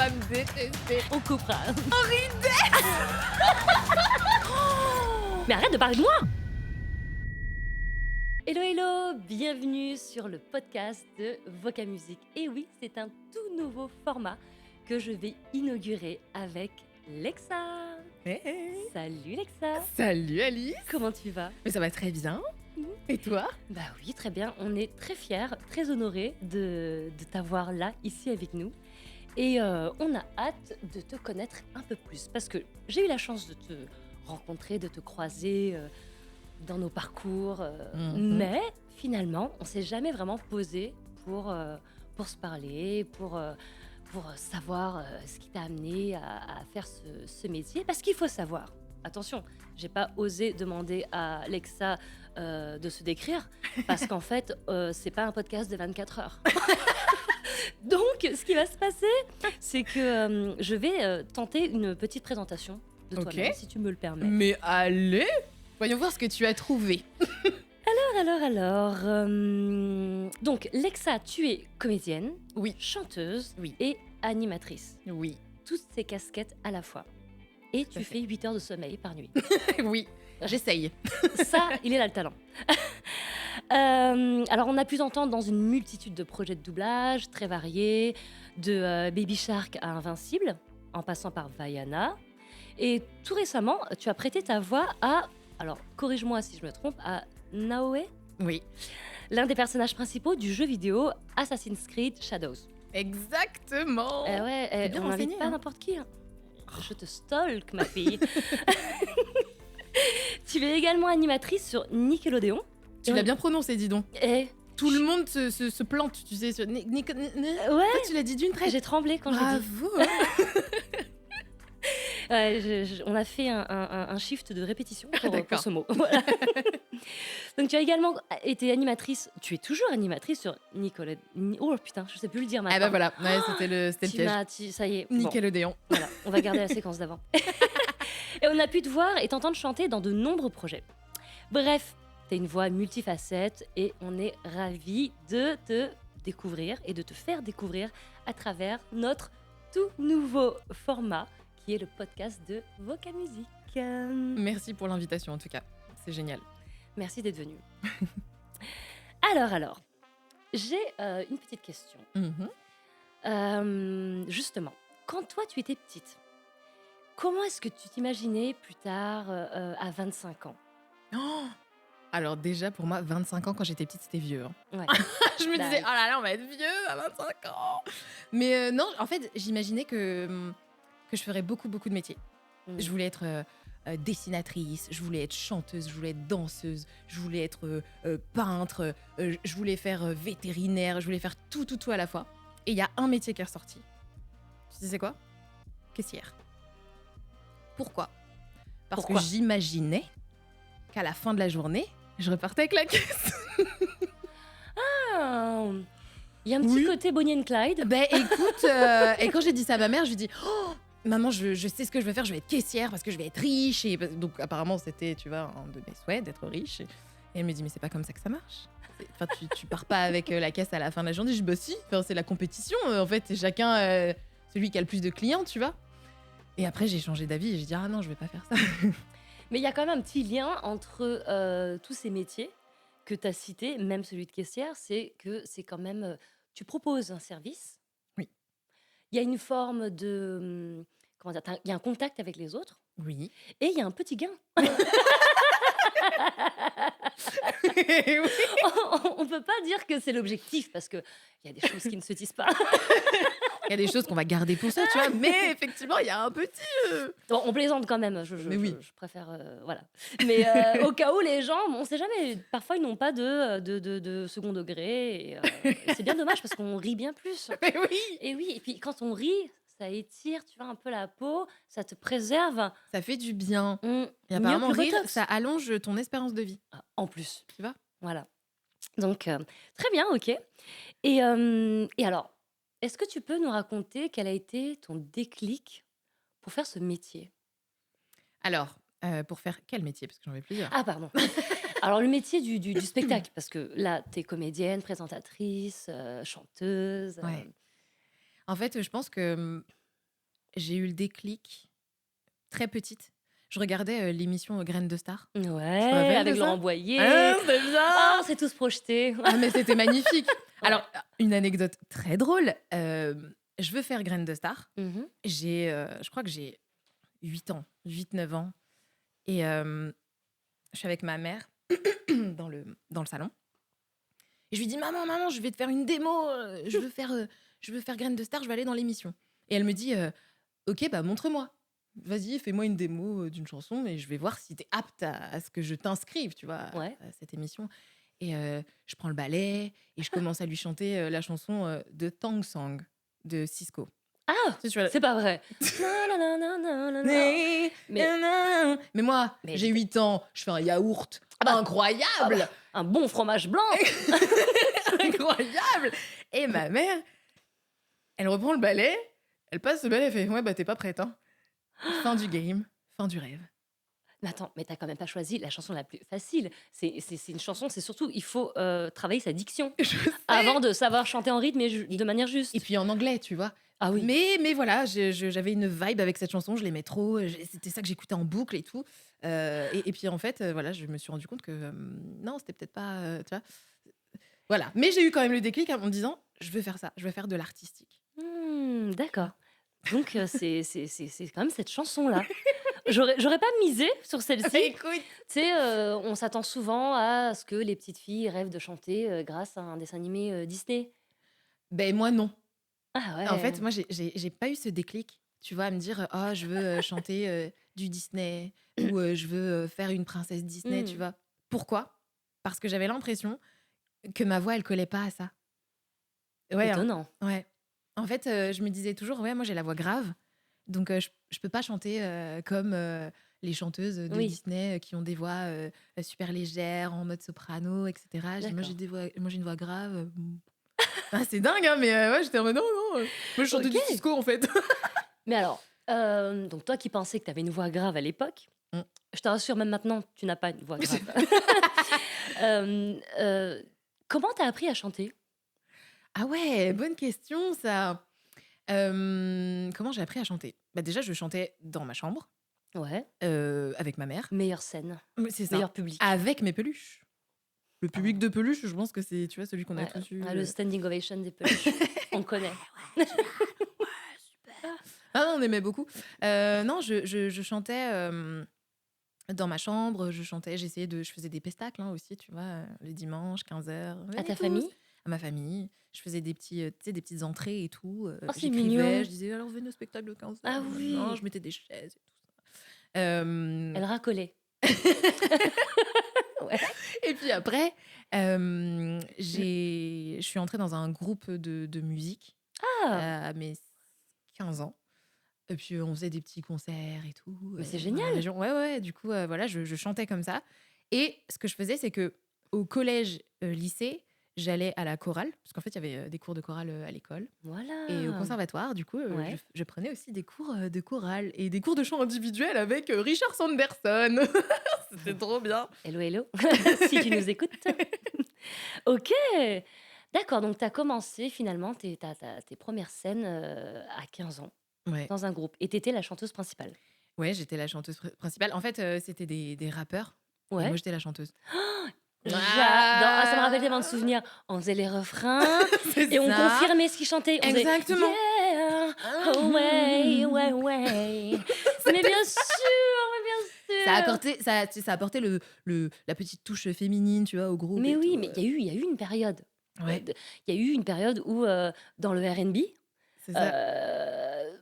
va me détester. On coupera. Henri Mais arrête de parler de moi! Hello hello, bienvenue sur le podcast de Vocamusique. Et oui, c'est un tout nouveau format que je vais inaugurer avec Lexa. Hey. Salut Lexa. Salut Alice. Comment tu vas? Mais ça va très bien. Et toi? Bah oui, très bien. On est très fiers, très honorés de t'avoir là, ici avec nous. Et on a hâte de te connaître un peu plus. Parce que j'ai eu la chance de te rencontrer, de te croiser dans nos parcours. Mais finalement, on ne s'est jamais vraiment posé pour se parler, pour savoir ce qui t'a amené à faire ce métier. Parce qu'il faut savoir, attention, j'ai pas osé demander à Lexa de se décrire, parce qu'en fait, c'est pas un podcast de 24 heures. Donc, ce qui va se passer, c'est que je vais tenter une petite présentation de toi-même, si tu me le permets. Mais allez, voyons voir ce que tu as trouvé. Alors, donc Lexa, tu es comédienne, Oui. chanteuse Oui. et animatrice. Oui. Toutes ces casquettes à la fois. Et tu fais 8 heures de sommeil par nuit. Oui, j'essaye. Ça, il est là le talent. Alors, on a pu t'entendre dans une multitude de projets de doublage très variés, de Baby Shark à Invincible, en passant par Vaiana. Et tout récemment, tu as prêté ta voix à, alors corrige-moi si je me trompe, à Naoe, Oui. l'un des personnages principaux du jeu vidéo Assassin's Creed Shadows. Exactement. Ouais, bien on n'invite renseigné, pas hein. n'importe qui. Hein. Je te stalk, ma fille. Tu es également animatrice sur Nickelodeon. Tu l'as bien prononcé, dis donc. Et Tout le monde se plante, tu sais. Sur... ouais, Toi, tu l'as dit d'une traite. j'ai tremblé quand j'ai dit. Bravo. On a fait un shift de répétition pour D'accord. ce mot. Voilà. Donc tu as également été animatrice, tu es toujours animatrice sur Nickelodeon. Oh putain, je sais plus le dire maintenant. Ah bah voilà, ouais, c'était le piège. Ça y est. Bon, Nickelodeon. voilà, on va garder la séquence d'avant. Et on a pu te voir et t'entendre chanter dans de nombreux projets. Bref, t'as une voix multifacette et on est ravis de te découvrir et de te faire découvrir à travers notre tout nouveau format qui est le podcast de Vocamusique. Merci pour l'invitation en tout cas, c'est génial. Merci d'être venu. Alors, j'ai une petite question. Justement, quand toi tu étais petite, comment est-ce que tu t'imaginais plus tard à 25 ans? Oh, alors déjà pour moi, 25 ans quand j'étais petite, c'était vieux. Hein. Ouais. Je me Bah, disais, oh là là, on va être vieux à 25 ans. Mais non, en fait, j'imaginais que je ferais beaucoup de métiers. Je voulais être dessinatrice, je voulais être chanteuse, je voulais être danseuse, je voulais être peintre, je voulais faire vétérinaire, je voulais faire tout à la fois. Et il y a un métier qui est ressorti. Tu sais c'est quoi? Caissière. Pourquoi? Parce que j'imaginais qu'à la fin de la journée, je repartais avec la caisse. Ah, il y a un petit côté Bonnie and Clyde. Ben écoute, et quand j'ai dit ça à ma mère, je lui dis oh, maman, je sais ce que je vais faire, je vais être caissière parce que je vais être riche. Et donc apparemment, c'était, tu vois, un de mes souhaits d'être riche. Et elle me dit, mais c'est pas comme ça que ça marche. Enfin, tu pars pas avec la caisse à la fin de la journée. Je dis, bah si, enfin, c'est la compétition. En fait, c'est chacun celui qui a le plus de clients, tu vois. Et après, j'ai changé d'avis et j'ai dit, ah non, je vais pas faire ça. Mais il y a quand même un petit lien entre tous ces métiers que tu as cités, même celui de caissière, c'est que c'est quand même... tu proposes un service. Oui. Il y a une forme de... comment dire? Il y a un contact avec les autres. Oui. Et il y a un petit gain. Oui. On peut pas dire que c'est l'objectif, parce qu'il y a des choses qui ne se disent pas. Il y a des choses qu'on va garder pour ça, tu vois. Mais effectivement, il y a un petit... Bon, on plaisante quand même, Mais oui. je préfère... voilà. Mais au cas où les gens, on sait jamais, parfois ils n'ont pas de second degré. Et, c'est bien dommage parce qu'on rit bien plus. Mais oui. Et oui, et puis quand on rit, ça étire, tu vois, un peu la peau, ça te préserve. Ça fait du bien. Et Mieux apparemment, que le rire, botox. ça allonge ton espérance de vie. En plus, Tu vois? voilà. Donc, très bien, ok. Et alors, est-ce que tu peux nous raconter quel a été ton déclic pour faire ce métier? Alors, pour faire quel métier? Parce que j'en ai plusieurs. Ah, pardon. Alors, le métier du spectacle, parce que là, tu es comédienne, présentatrice, chanteuse. Ouais. En fait, je pense que j'ai eu le déclic très petite. Je regardais l'émission Graines de Star. Tu te Ouais, rappelles de avec Laurent ça? Boyer. Ah, c'était bien! Ah, on s'est tous projetés. Ah, mais c'était magnifique. Ouais. Alors, une anecdote très drôle. Je veux faire Graines de Star. Mhm. Je crois que j'ai 8 ans, 8, 9 ans. Et je suis avec ma mère dans le salon. Et je lui dis, maman, je vais te faire une démo. Je veux faire Graines de Star, je vais aller dans l'émission. Et elle me dit, ok, bah montre-moi. Vas-y, fais-moi une démo d'une chanson et je vais voir si tu es apte à ce que je t'inscrive, tu vois, Ouais. à cette émission. Et je prends le balai et je commence à lui chanter la chanson de Tang Song de Cisco. Ah, Tu vois, c'est pas vrai. Mais, mais moi, mais j'ai 8 ans, je fais un yaourt Ah bah, incroyable, un bon fromage blanc. incroyable. Et ma mère, elle reprend le balai, elle passe le balai, elle fait ouais bah t'es pas prête hein. Fin du game, fin du rêve. Mais attends, mais t'as quand même pas choisi la chanson la plus facile. C'est une chanson, c'est surtout, il faut travailler sa diction Je sais. avant de savoir chanter en rythme et de manière Et juste. puis en anglais, tu vois. Ah oui. Mais voilà, j'avais une vibe avec cette chanson, je l'aimais trop, c'était ça que j'écoutais en boucle et tout. Et puis en fait, voilà, je me suis rendu compte que non, c'était peut-être pas, tu vois. Voilà. Mais j'ai eu quand même le déclic en me disant, je veux faire ça, je veux faire de l'artistique. D'accord. Donc c'est quand même cette chanson-là. J'aurais pas misé sur celle-ci. Écoute. Tu sais, on s'attend souvent à ce que les petites filles rêvent de chanter grâce à un dessin animé Disney. Ben moi non. Ah En fait, ouais. moi j'ai pas eu ce déclic, tu vois, à me dire oh je veux chanter du Disney ou je veux faire une princesse Disney, tu Hmm, vois. Pourquoi? Parce que j'avais l'impression que ma voix elle collait pas à ça. Ouais, hein, étonnant. ouais. En fait, je me disais toujours ouais, moi j'ai la voix grave. Donc je peux pas chanter comme les chanteuses de Oui, Disney qui ont des voix super légères en mode soprano, etc. Moi d'accord. moi j'ai une voix grave. Ah, c'est dingue, hein, mais ouais, j'étais en mode non, non. Moi, je chantais Ok. du Cisco en fait. Mais alors, donc toi qui pensais que tu avais une voix grave à l'époque, Mm. je te rassure, même maintenant, tu n'as pas une voix grave. Euh, euh, comment t'as appris à chanter? Ah ouais, bonne question ça. Comment j'ai appris à chanter? Bah déjà, je chantais dans ma chambre Ouais, avec ma mère. meilleure scène, C'est ça. meilleur public. Avec mes peluches. Le Ah, public de peluches, je pense que c'est tu vois celui qu'on a ouais, tous eu. ouais, le standing ovation des peluches, on connaît. Ah non, on aimait beaucoup. Non, je chantais dans ma chambre, je faisais des pestacles hein, aussi, tu vois, les dimanches, 15h. À Venez ta tous, famille? à ma famille. Je faisais des petits, tu sais, des petites entrées et tout. Oh, c'est J'écrivais, mignon. je disais alors venez au spectacle de 15h. Ah Non, oui, je mettais des chaises et tout ça. Euh, elle racolait. Ouais. et puis après, je suis entrée dans un groupe de musique Ah, à mes 15 ans. Et puis on faisait des petits concerts et tout mais c'est dans la génial. région. Ouais, ouais. Du coup, voilà, je chantais comme ça. Et ce que je faisais, c'est que au collège, lycée, j'allais à la chorale parce qu'en fait, il y avait des cours de chorale à l'école et au Voilà. conservatoire. Du coup, Ouais. je prenais aussi des cours de chorale et des cours de chant individuel avec Richard Sanderson. C'était trop bien. Hello, hello, si tu nous écoutes. Ok, d'accord, donc tu as commencé finalement tes premières scènes à 15 ans Ouais, dans un groupe et tu étais la chanteuse principale. ouais, j'étais la chanteuse principale. En fait, c'était des rappeurs et moi Ouais. j'étais la chanteuse. J'adore. Ah, ça me rappelle Ah, tellement de souvenirs. On faisait les refrains c'est et on ça. confirmait ce qu'ils chantaient. On faisait Exactement. Yeah, oh way, way, way. Mais bien sûr, mais Ça a bien sûr. apporté, ça a apporté la petite touche féminine, tu vois, au groupe Mais et oui, tout. mais il y a eu une période. Ouais, Il y a eu une période où dans le R&B, c'est ça. Heu,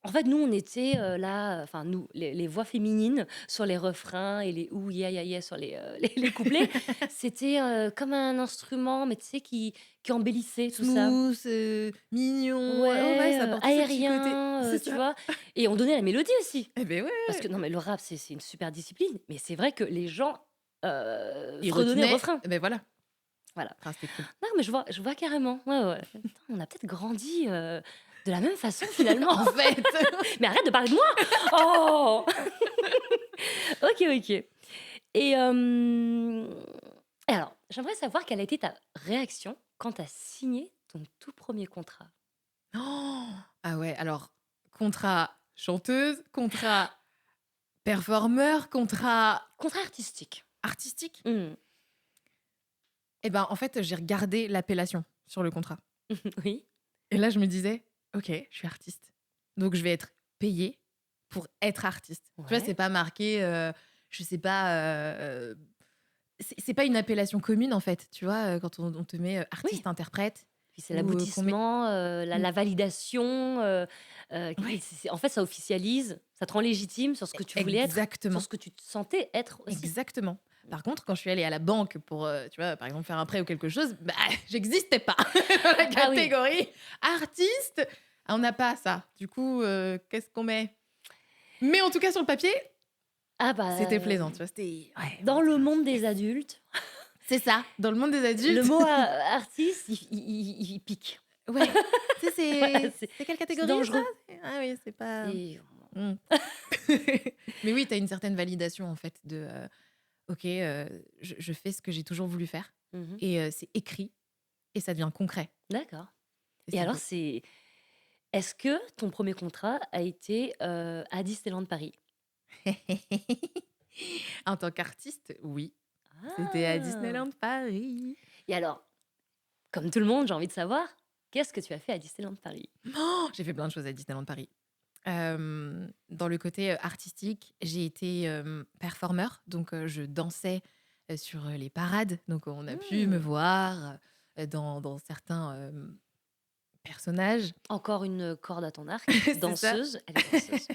en fait, nous, on était, là, enfin nous, les voix féminines sur les refrains et les «Ouh, yeah, yeah, yeah» sur les, les couplets, c'était, comme un instrument, mais tu sais, qui embellissait tout ça. Smooth, mignon. Oh ouais, Ouais, ça apportait ce petit côté. aérien, C'est tu ça. vois? Et on donnait la mélodie aussi. Eh ben Parce que ouais. non, mais le rap, c'est une super discipline, mais c'est vrai que les gens, Il fredonnaient le retenait. refrain. Eh ben voilà. Voilà. Ah, c'était cool. Non, mais je vois carrément. Ouais, ouais. Putain, on a peut-être grandi, de la même façon finalement. En fait. Mais arrête de parler de moi! Oh! OK, OK. Et alors, j'aimerais savoir quelle a été ta réaction quand tu as signé ton tout premier contrat? Oh ah ouais, alors, contrat chanteuse, contrat performeur, contrat Contrat artistique. artistique. Mmh. Et ben, en fait, j'ai regardé l'appellation sur le contrat. Oui. Et là, je me disais, ok, je suis artiste. Donc, je vais être payée pour être artiste. Tu vois, Ouais. c'est pas marqué, je sais pas, c'est pas une appellation commune, en fait. Tu vois, quand on te met Oui. artiste-interprète Puis c'est ou qu'on met. l'aboutissement, Mm, la validation, ouais, en fait, ça officialise, ça te rend légitime sur ce que tu voulais être, sur exactement. ce que tu te sentais être aussi. Exactement. Par contre, quand je suis allée à la banque pour, tu vois, par exemple, faire un prêt ou quelque chose, bah, j'existais pas dans la Ah oui. catégorie artiste. Ah, on n'a pas ça. Du coup, qu'est-ce qu'on met? Mais en tout cas, sur le papier, Ah bah, c'était plaisant, tu vois. C'était ouais, dans c'était le un monde des yes. adultes, C'est ça. Dans le monde des le adultes, mot artiste, il pique. ouais. Tu sais, Voilà, c'est quelle c'est catégorie ça? dangereux. Ah oui, c'est pas. Et Hmm. Mais oui, tu as une certaine validation en fait de ok, je fais ce que j'ai toujours voulu faire Mhm. et c'est écrit et ça devient concret. D'accord. Et Et c'est alors, beau. est-ce que ton premier contrat a été à Disneyland Paris? En tant qu'artiste, oui. C'était à Ah! Disneyland Paris. Et alors, comme tout le monde, j'ai envie de savoir, qu'est-ce que tu as fait à Disneyland Paris? Oh, j'ai fait plein de choses à Disneyland Paris. Dans le côté artistique, j'ai été performeur, donc je dansais sur les parades. Donc on a pu me Mmh. voir dans certains personnages. Encore une corde à ton arc, C'est ça. danseuse, elle est danseuse.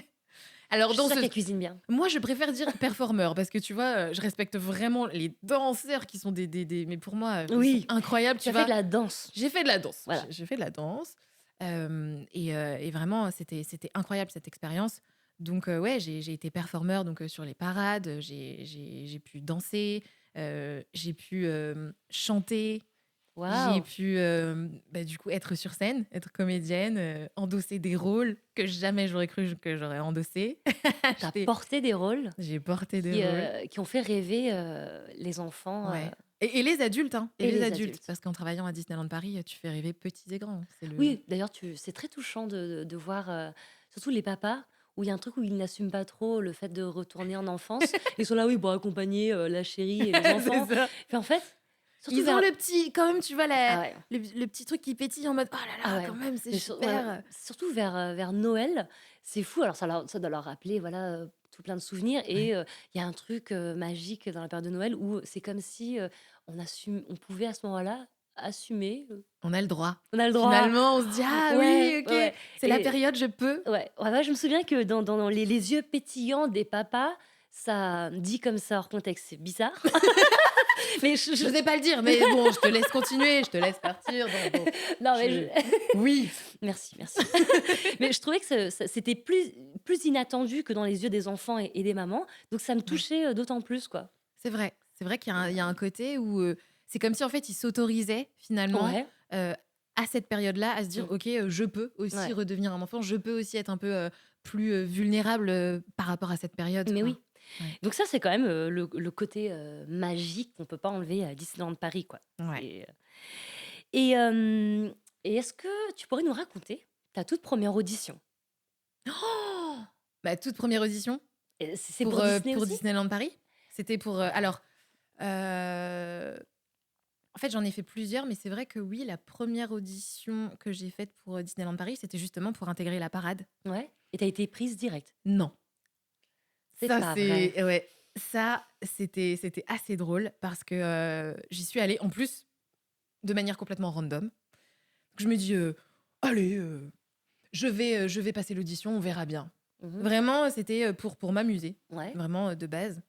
Alors Je suis sûre danseuse, qu'elle cuisine bien. moi je préfère dire performeur parce que tu vois, je respecte vraiment les danseurs qui sont mais pour moi, ils sont Oui, incroyables, tu tu as fait de vois. la danse. J'ai fait de la danse. Voilà. J'ai fait de la danse. Et vraiment, c'était incroyable cette expérience. Donc, ouais, j'ai été performeur donc, sur les parades. J'ai pu danser. J'ai pu chanter. J'ai Waouh! pu, bah, du coup, être sur scène, être comédienne, endosser des rôles que jamais j'aurais cru que j'aurais endossé. Tu as porté des rôles J'ai porté des rôles. qui ont fait rêver, les enfants, Ouais. Et les adultes, hein, et et les les adultes. adultes. Parce qu'en travaillant à Disneyland Paris, tu fais rêver petits et grands. C'est le. Oui, d'ailleurs, c'est très touchant de voir, surtout les papas, où il y a un truc où ils n'assument pas trop le fait de retourner en enfance. Ils sont là, oui, pour accompagner, la chérie et les C'est enfants. ça. Puis en fait, surtout Ils ont vers le petit, quand même, tu vois, ah ouais, le petit truc qui pétille en mode oh là ah là, ouais, quand même, c'est mais ouais, super. surtout vers Noël, c'est fou. Alors ça doit leur rappeler, voilà, tout plein de souvenirs et Ouais. il y a un truc, magique dans la période de Noël où c'est comme si, on pouvait à ce moment-là assumer, On a le droit. on a le droit. Finalement, on se dit ah oui, Ouais, ouais, ok, ouais c'est la et période, je peux. ouais, ouais, ouais, je me souviens que dans les yeux pétillants des papas, ça dit comme ça hors contexte, c'est bizarre. Mais Je n'osais pas le dire, mais bon, je te laisse continuer, je te laisse partir. Bon, non, mais je... Oui. merci, merci. Mais je trouvais que c'était plus inattendu que dans les yeux des enfants et des mamans, donc ça me Ouais. touchait, d'autant plus, quoi. C'est vrai. C'est vrai qu'il y a un côté où c'est comme si en fait ils s'autorisaient finalement Ouais. euh, à cette période-là à se dire Mmh. ok, je peux aussi Ouais. redevenir un enfant, je peux aussi être un peu plus vulnérable par rapport à cette période, Mais quoi. oui. Ouais. Donc ça, c'est quand même, le côté, magique qu'on peut pas enlever à Disneyland Paris, quoi. Ouais. C'est, et hem et est-ce que tu pourrais nous raconter ta toute première audition? Oh Ma toute première audition Et c'est pour Disney pour aussi? Disneyland Paris, c'était pour alors euh, en fait j'en ai fait plusieurs, mais c'est vrai que oui, la première audition que j'ai faite pour Disneyland Paris, c'était justement pour intégrer la parade. Ouais, et tu as été prise direct? Non. C'est Ça, pas vrai? c'est ouais, ça, c'était assez drôle parce que, j'y suis allée, en plus, de manière complètement random. Je me dis: «Allez, je vais passer l'audition, on verra bien». Mmh. Vraiment, c'était, pour m'amuser, Ouais. vraiment, de base.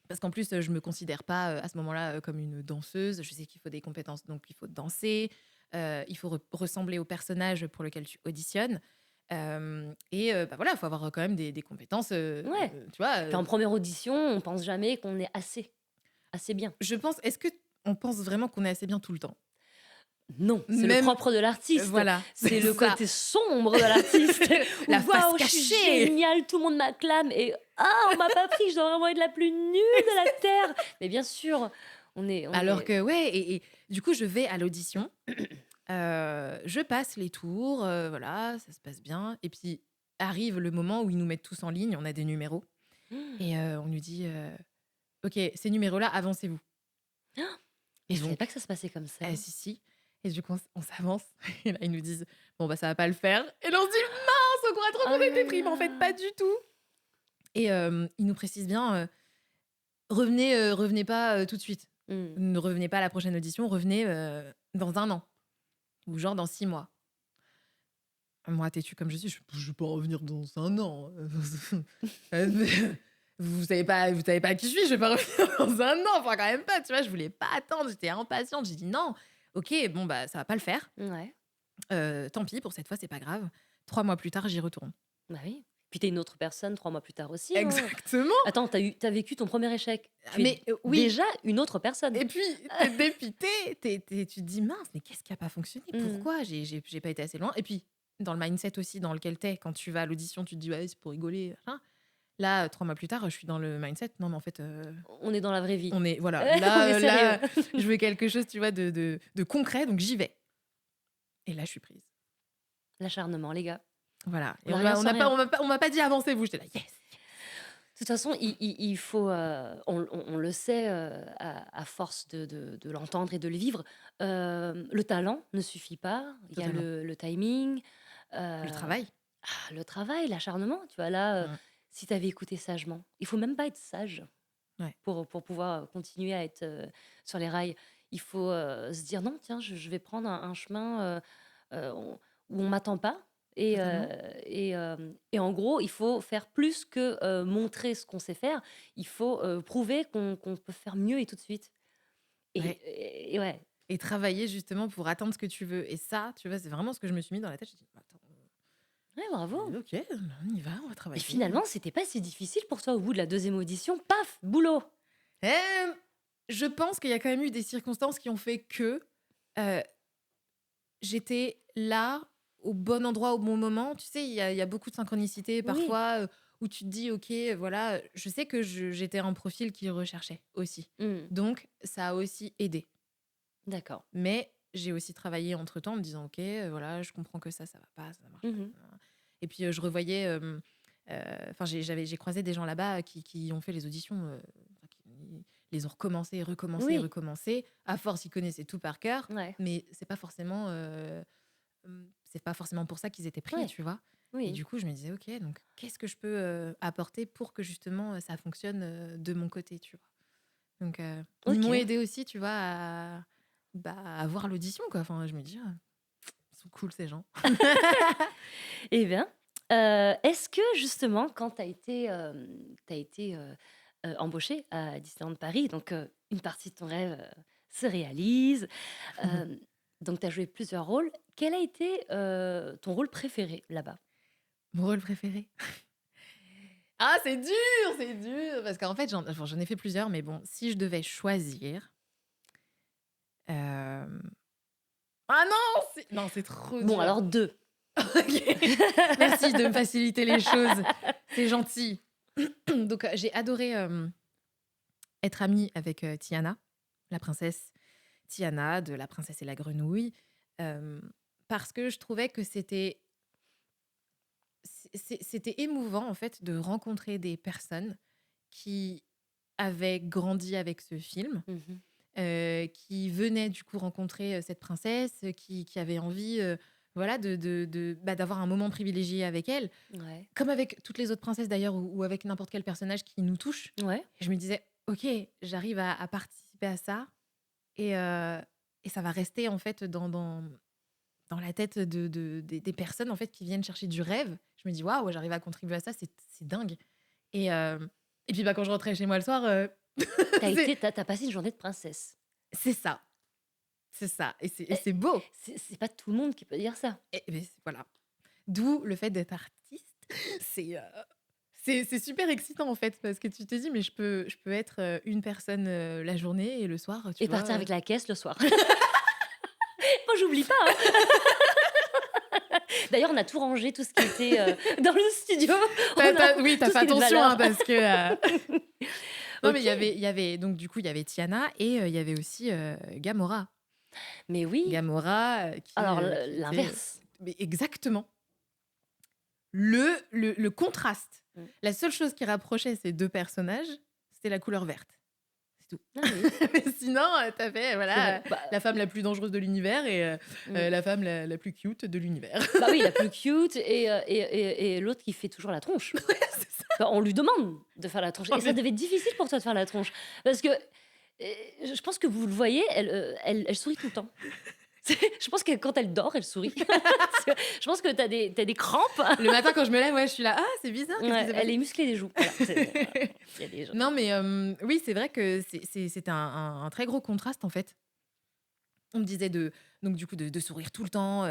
Parce qu'en plus, je me considère pas, à ce moment-là, comme une danseuse. Je sais qu'il faut des compétences, donc il faut danser, il faut ressembler au personnage pour lequel tu auditionnes. Et bah, voilà, il faut avoir quand même des compétences, Ouais. tu vois, Puis en première audition, on pense jamais qu'on est assez bien. je pense, est-ce qu'on pense vraiment qu'on est assez bien tout le temps? Non, c'est le Même, propre de l'artiste. voilà, C'est c'est le ça. côté sombre de l'artiste. Où La face waouh, je suis cachée! génial, tout le monde m'acclame et ah, on m'a pas pris, je dois vraiment être la plus nulle de la terre. Mais bien sûr, on Alors est que ouais et du coup, je vais à l'audition, je passe les tours, voilà, ça se passe bien et puis arrive le moment où ils nous mettent tous en ligne, on a des numéros, et on nous dit OK, ces numéros-là, avancez-vous. Et Je savais pas donc, que ça se passait comme ça. si, si. Et du coup, on s'avance. Et là, ils nous disent bon, bah, ça va pas le faire. Et là, on se dit mince, on croit trop Oh qu'on était là pris, mais en fait, pas là. du tout. Et ils nous précisent bien revenez pas tout de suite. Mmh. Ne revenez pas à la prochaine audition, revenez dans 1 an. Ou genre dans 6 mois. Moi, têtue comme je suis, je vais pas revenir dans 1 an. Vous savez pas qui je suis, je vais pas revenir dans 1 an. Enfin, quand même pas, tu vois. Je voulais pas attendre, j'étais impatiente. J'ai dit non. OK, bon, bah, ça va pas le faire. Ouais. Tant pis, pour cette fois, c'est pas grave. 3 mois plus tard, j'y retourne. Bah oui. Puis t'es une autre personne 3 mois plus tard aussi, hein. Exactement. Attends, t'as vécu ton premier échec. Tu es Mais oui. déjà une autre personne. Et puis, t'es dépité. Tu te dis mince, mais qu'est-ce qui a pas fonctionné? Mmh. Pourquoi j'ai pas été assez loin? Et puis, dans le mindset aussi dans lequel t'es, quand tu vas à l'audition, tu te dis ouais, c'est pour rigoler. Machin. Là, 3 mois plus tard, je suis dans le mindset. Non, mais en fait, On est dans la vraie vie. on est voilà. On est Là, sérieux. je veux quelque chose, tu vois, de concret, donc j'y vais. Et là, je suis prise. L'acharnement, les gars. Voilà. Et On a on rien m'a sans on n'a pas rien. on m'a pas dit avancez-vous. J'étais là yes. De toute façon, il faut, on le sait à force de l'entendre et de le vivre, le talent ne suffit pas. Il y a Totalement. le timing, Le travail. le travail, l'acharnement. Tu vois, là, Mmh. si tu avais écouté sagement, il faut même pas être sage Ouais. pour pouvoir continuer à être sur les rails. Il faut se dire non, tiens, je vais prendre un chemin où on m'attend pas. Totalement. Et en gros, il faut faire plus que montrer ce qu'on sait faire. Il faut prouver qu'on peut faire mieux et tout de suite. Ouais. Et ouais. Et travailler justement pour atteindre ce que tu veux. Et ça, tu vois, c'est vraiment ce que je me suis mis dans la tête. J'ai dit attends, Ouais, bravo. OK, on y va, on va Et travailler. finalement, c'était pas si difficile pour toi au bout de la deuxième audition. Paf, boulot. Je pense qu'il y a quand même eu des circonstances qui ont fait que euh, j'étais là, au bon endroit, au bon moment. Tu sais, il y a beaucoup de synchronicité Oui. parfois où tu te dis, OK, voilà, je sais que j'étais un profil qui recherchait aussi. Hmm, Donc, ça a aussi aidé. d'accord. Mais j'ai aussi travaillé entre-temps en me disant, OK, voilà, je comprends que ça va pas, ça marche pas. Mhm. Et puis, je revoyais... Enfin, j'ai croisé des gens là-bas qui ont fait les auditions, enfin, qui les ont recommencé, recommencé, Oui. recommencé. À force, ils connaissaient tout par cœur, Ouais. mais c'est pas forcément pour ça qu'ils étaient pris, Ouais. tu vois. Et Oui. du coup, je me disais, ok, donc qu'est-ce que je peux apporter pour que justement ça fonctionne de mon côté, tu vois. Donc, ils m'ont Ok. aidé aussi, tu vois, à voir l'audition, quoi. Enfin, je me dis, ah, ils sont cool ces gens. Eh bien, est-ce que justement, quand tu as été embauchée à Disneyland Paris, donc une partie de ton rêve se réalise, euh, donc tu as joué plusieurs rôles, quel a été ton rôle préféré là-bas? Mon rôle préféré. Ah, c'est dur, parce qu'en fait, j'en ai fait plusieurs, mais bon, si je devais choisir... euh, Ah non, c'est trop Bon, dur. alors deux. Ok. Merci de me faciliter les choses, c'est gentil. Donc, j'ai adoré être amie avec Tiana, la princesse Tiana de La Princesse et la Grenouille, euh, parce que je trouvais que c'était émouvant, en fait, de rencontrer des personnes qui avaient grandi avec ce film, Mhm. qui venaient du coup rencontrer cette princesse, qui avaient envie voilà, d'avoir un moment privilégié avec elle, Ouais. comme avec toutes les autres princesses d'ailleurs, ou avec n'importe quel personnage qui nous touche. Ouais. Et je me disais, ok, j'arrive à participer à ça, et ça va rester en fait dans la tête des personnes en fait qui viennent chercher du rêve. Je me dis, waouh, j'arrive à contribuer à ça, c'est dingue. Et, euh, et puis quand je rentrais chez moi le soir, c'est T'as passé une journée de princesse. c'est ça. C'est ça. Et Eh, c'est beau. c'est pas tout le monde qui peut dire ça. Mais voilà. D'où le fait d'être artiste. C'est c'est super excitant en fait, parce que tu te dis, mais je peux être une personne la journée et le soir, tu Et vois. partir avec la caisse le soir. Moi, j'oublie pas, hein. D'ailleurs, on a tout rangé, tout ce qui était dans le studio. Oui, t'as tout ce fait qui est de attention, valeur. hein, parce que. Non, mais Ok. il y avait donc du coup il y avait Tiana, et il y avait aussi Gamora. Mais oui. Gamora Alors, qui était l'inverse. mais exactement. le contraste. Mm. La seule chose qui rapprochait ces deux personnages, c'était la couleur verte. C'est tout. Ah oui. Mais sinon, t'avais C'est voilà, vrai. Bah, la femme la plus dangereuse de l'univers et la femme la plus cute de l'univers. bah oui, la plus cute et l'autre qui fait toujours la tronche. Ouais, c'est ça. Enfin, on lui demande de faire la tronche. Oh, Et ça mais- devait être difficile pour toi de faire la tronche. Parce que je pense que vous le voyez, elle sourit tout le temps. Je pense que quand elle dort, elle sourit. Je pense que t'as des crampes. Le matin, quand je me lève, ouais, je suis là. Ah, c'est bizarre. Qu'est-ce qui Ouais, s'est elle passé est musclée les joues. Voilà, il y a des gens. Non, mais oui, c'est vrai que c'est un très gros contraste, en fait. On me disait donc du coup de sourire tout le temps.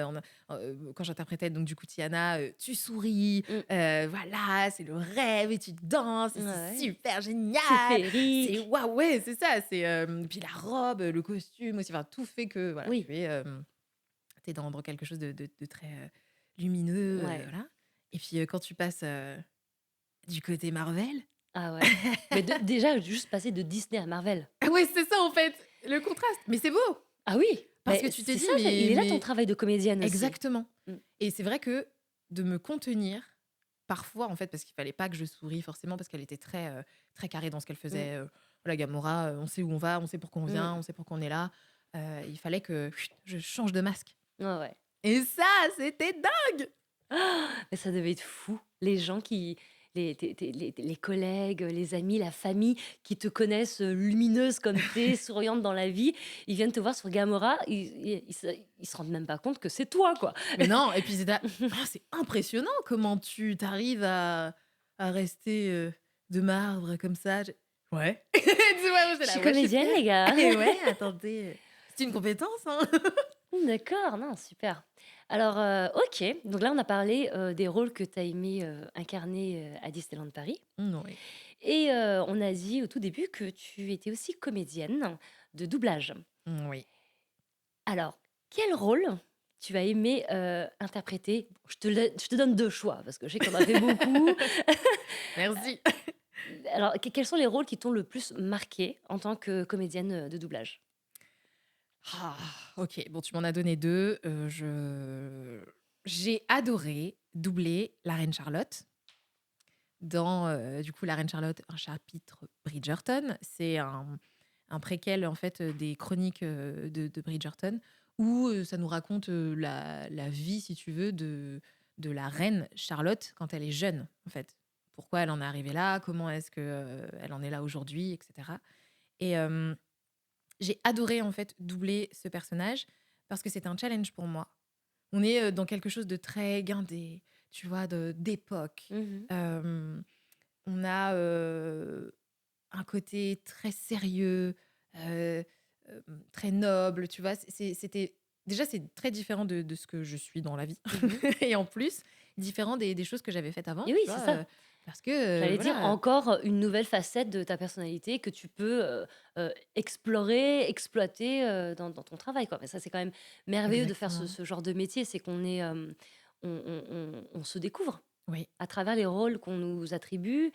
Quand j'interprétais donc du coup Tiana, tu souris, Mm. voilà, c'est le rêve et tu danses, et Ouais. c'est super C'est génial. C'est féerique. waouh, ouais, c'est ça. C'est puis la robe, le costume aussi, enfin tout fait que voilà, Oui. t'es dans quelque chose de très lumineux, Ouais. voilà. Et puis quand tu passes du côté Marvel, Ah ouais. Mais déjà, juste passer de Disney à Marvel. ah ouais, c'est ça en fait, le contraste. Mais c'est beau Ah oui. parce Mais que tu t'es c'est dit, ça, il est là ton mais travail de comédienne aussi. exactement. Mm. Et c'est vrai que de me contenir, parfois, en fait, parce qu'il fallait pas que je souris forcément, parce qu'elle était très carrée dans ce qu'elle faisait. Voilà, Gamora, on sait où on va, on sait pourquoi on vient, on sait pourquoi on est là. Il fallait que je change de masque. Ouais, ouais. Et ça, c'était dingue. Mais ça devait être fou. Les gens qui. Les collègues, les amis, la famille qui te connaissent lumineuse comme t'es, souriante dans la vie, ils viennent te voir sur Gamora, ils se rendent même pas compte que c'est toi, quoi. Mais non, et puis c'est impressionnant comment tu t'arrives à rester de marbre comme ça. Ouais. Tu vois, Je là, suis ouais, comédienne, fière. les gars. Et ouais, attendez. C'est une compétence, hein. D'accord, non, super. Alors, ok, donc là, on a parlé des rôles que tu as aimé incarner à Disneyland Paris. Oui. Et on a dit au tout début que tu étais aussi comédienne de doublage. Oui. Alors, quel rôle tu as aimé interpréter? Je te donne deux choix, parce que je sais qu'on a fait beaucoup. Merci. Alors, quels sont les rôles qui t'ont le plus marqué en tant que comédienne de doublage? Ah, ok, bon, tu m'en as donné deux. J'ai adoré doubler la reine Charlotte dans, du coup, la reine Charlotte, un chapitre Bridgerton. C'est un préquel, en fait, des chroniques de Bridgerton, où ça nous raconte la vie, si tu veux, de la reine Charlotte quand elle est jeune, en fait. Pourquoi elle en est arrivée là, comment est-ce que elle en est là aujourd'hui, etc. Et j'ai adoré en fait doubler ce personnage parce que c'était un challenge pour moi. On est dans quelque chose de très guindé, tu vois, d'époque. Mhm. On a un côté très sérieux, euh, très noble, tu vois. C'était déjà c'est très différent de ce que je suis dans la vie, Mhm. et en plus différent des choses que j'avais faites avant. Et oui, tu c'est vois, ça. parce que J'allais dire voilà, encore une nouvelle facette de ta personnalité que tu peux explorer, exploiter dans ton travail, quoi. Mais ça, c'est quand même merveilleux de faire exactement. ce genre de métier. C'est qu'on est, on se découvre Oui. à travers les rôles qu'on nous attribue.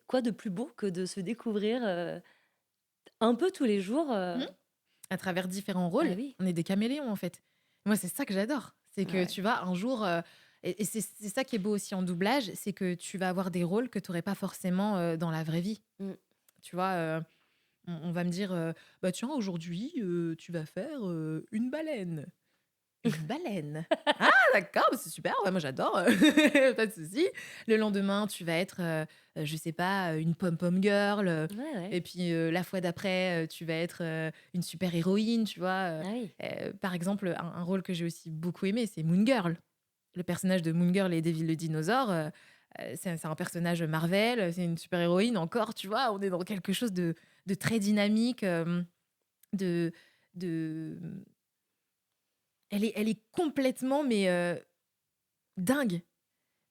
Quoi de plus beau que de se découvrir un peu tous les jours À travers différents Ah rôles, oui, on est des caméléons en fait. Moi, c'est ça que j'adore. C'est que ouais. tu vas un jour, et c'est ça qui est beau aussi en doublage, c'est que tu vas avoir des rôles que tu n'aurais pas forcément dans la vraie vie. Mm. Tu vois, on va me dire, bah tiens, aujourd'hui, tu vas faire une baleine. Une baleine. Ah, d'accord, bah, c'est super, ouais, moi j'adore, pas de souci. Le lendemain, tu vas être, je sais pas, une pom-pom girl. Ouais, ouais. Et puis la fois d'après, tu vas être une super héroïne, tu vois. Ah oui. Par exemple, un rôle que j'ai aussi beaucoup aimé, c'est Moon Girl. Le personnage de Moon Girl et Devil le dinosaure, c'est un personnage Marvel, c'est une super héroïne encore, tu vois. On est dans quelque chose de très dynamique, de, de, elle est complètement, mais dingue,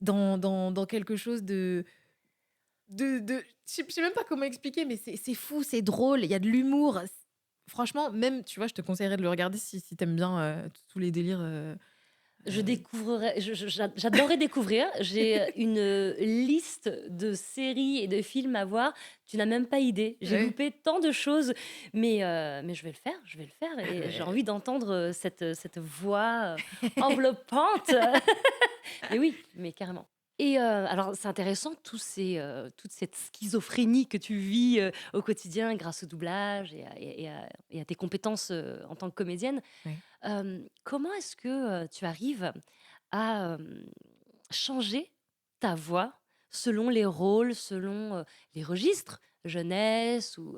dans quelque chose je sais même pas comment expliquer, mais c'est fou, c'est drôle, il y a de l'humour. Franchement, même, tu vois, je te conseillerais de le regarder si t'aimes bien tous les délires Je Heu, découvrerais, j'adorerais découvrir. J'ai une liste de séries et de films à voir. Tu n'as même pas idée. J'ai ouais. loupé tant de choses, mais je vais le faire, je vais le faire Ah et j'ai beh, envie d'entendre cette voix enveloppante. Mais oui, mais carrément. Et alors c'est intéressant toute cette schizophrénie que tu vis, au quotidien grâce au doublage et à tes compétences, en tant que comédienne. ouais. Comment est-ce que, tu arrives à, changer ta voix selon les rôles, selon, les registres? Jeunesse ou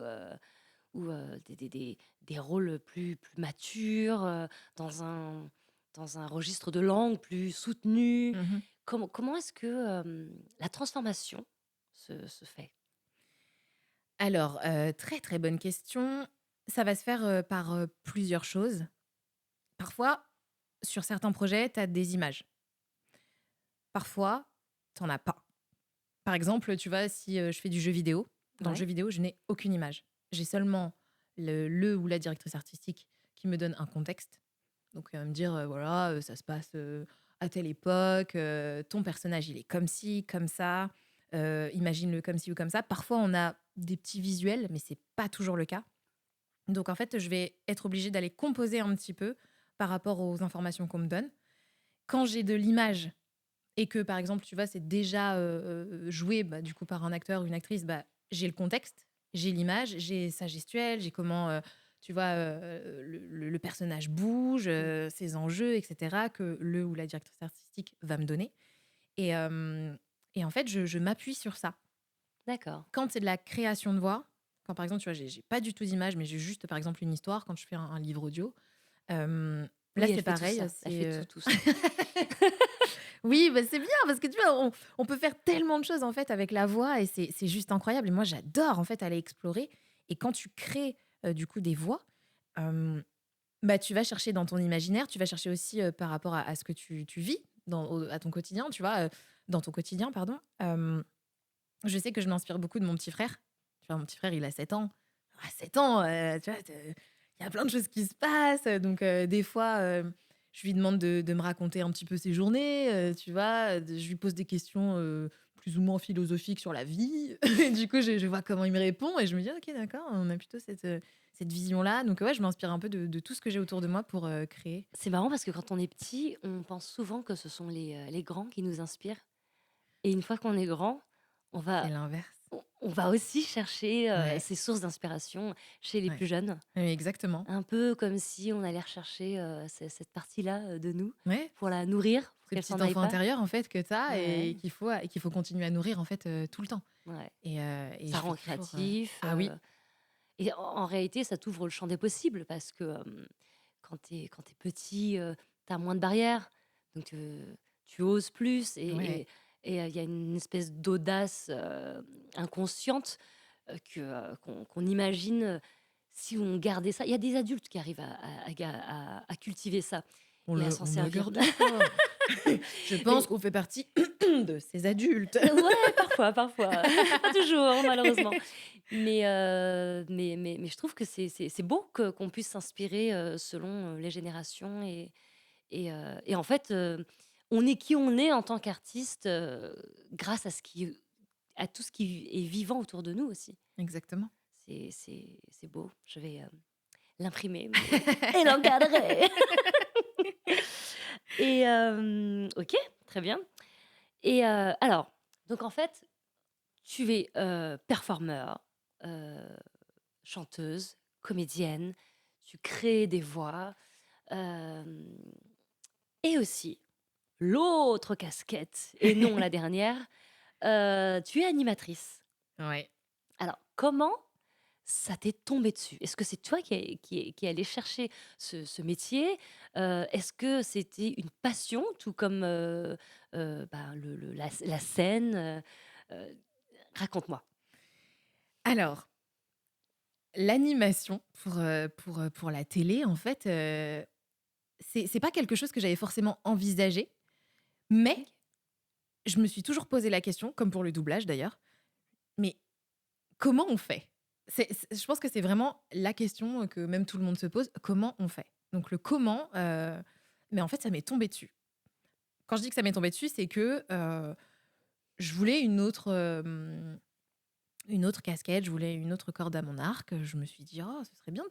des rôles plus matures, dans un dans un registre de langue plus soutenu? Mmh. Comment est-ce que, la transformation se fait? Alors, très, très bonne question. Ça va se faire, par, plusieurs choses. Parfois, sur certains projets, tu as des images. Parfois, tu en as pas. Par exemple, tu vois, si, je fais du jeu vidéo, dans le jeu Ouais. vidéo, je n'ai aucune image. J'ai seulement le ou la directrice artistique qui me donne un contexte. Donc, elle va me dire, voilà, ça se passe, à telle époque, ton personnage, il est comme ci, comme ça, imagine-le comme ci ou comme ça. Parfois, on a des petits visuels, mais c'est pas toujours le cas. Donc en fait, je vais être obligée d'aller composer un petit peu par rapport aux informations qu'on me donne. Quand j'ai de l'image et que, par exemple, tu vois, c'est déjà, joué, bah, du coup, par un acteur ou une actrice, bah, j'ai le contexte, j'ai l'image, j'ai sa gestuelle, j'ai comment, tu vois, le personnage bouge, Mmh. ses enjeux et cetera que le ou la directrice artistique va me donner et en fait, je m'appuie sur ça. D'accord. Quand c'est de la création de voix, quand, par exemple, tu vois, j'ai pas du tout d'image, mais j'ai juste, par exemple, une histoire, quand je fais un livre audio, là, Oui, elle c'est fait tout pareil, ça, elle c'est, fait tout ça. oui, bah, c'est bien parce que tu vois, on peut faire tellement de choses en fait avec la voix et c'est juste incroyable et moi j'adore en fait aller explorer et quand tu crées, du coup des voix, hem, bah, tu vas chercher dans ton imaginaire, tu vas chercher aussi, par rapport à ce que tu vis à ton quotidien, tu vois? Dans ton quotidien, pardon. Je sais que je m'inspire beaucoup de mon petit frère. Tu vois, mon petit frère, il a 7 ans. À 7 ans, tu vois, il y a plein de choses qui se passent, donc des fois, je lui demande de me raconter un petit peu ses journées, tu vois? Je lui pose des questions, plus ou moins philosophiques sur la vie et du coup, je vois comment il me répond et je me dis: «OK, d'accord, on a plutôt cette vision-là», donc ouais, je m'inspire un peu de tout ce que j'ai autour de moi pour, créer. C'est marrant parce que quand on est petit, on pense souvent que ce sont les grands qui nous inspirent et une fois qu'on est grand, on C'est va l'inverse. on va aussi chercher, Ouais, ces sources d'inspiration chez les ouais. plus jeunes. Oui, exactement. Un peu comme si on allait rechercher, cette partie-là, de nous Ouais. pour la nourrir, pour Ce qu'elle petit s'en aille enfant pas. intérieur en fait que tu as Ouais, et qu'il faut continuer à nourrir en fait, tout le temps ouais. et Ça je fais rend toujours, créatif, ah oui, et en réalité, ça t'ouvre le champ des possibles parce que, quand tu es petit, tu as moins de barrières, donc tu oses plus ouais. et il y a une espèce d'audace, inconsciente, qu'on imagine, si on gardait ça. Il y a des adultes qui arrivent à cultiver ça et à s'en On le servir. garde pas. Je pense Mais qu'on fait partie de ces adultes. ouais, parfois, parfois, pas toujours malheureusement. Mais je trouve que c'est beau qu'on puisse s'inspirer, selon, les générations et en fait, on est qui on est en tant qu'artiste, grâce à tout ce qui est vivant autour de nous aussi. Exactement. C'est beau. Je vais, l'imprimer et l'encadrer. Et OK, très bien. Et alors, donc en fait, tu es, performeur, heu, chanteuse, comédienne, tu crées des voix, hem et aussi l'autre casquette et non la dernière, tu es animatrice. Ouais. Alors comment ça t'est tombé dessus? Est-ce que c'est toi qui est allé chercher ce métier? Est-ce que c'était une passion tout comme, ben, la scène, heu? Raconte-moi. Alors, l'animation pour la télé en fait, c'est pas quelque chose que j'avais forcément envisagé, mais OK. je me suis toujours posé la question, comme pour le doublage d'ailleurs, mais comment on fait? Je pense que c'est vraiment la question, que même tout le monde se pose, comment on fait? Donc le comment, mais en fait, ça m'est tombé dessus. quand je dis que ça m'est tombé dessus, c'est que je voulais une autre casquette, je voulais une autre corde à mon arc. Je me suis dit, oh, ce serait bien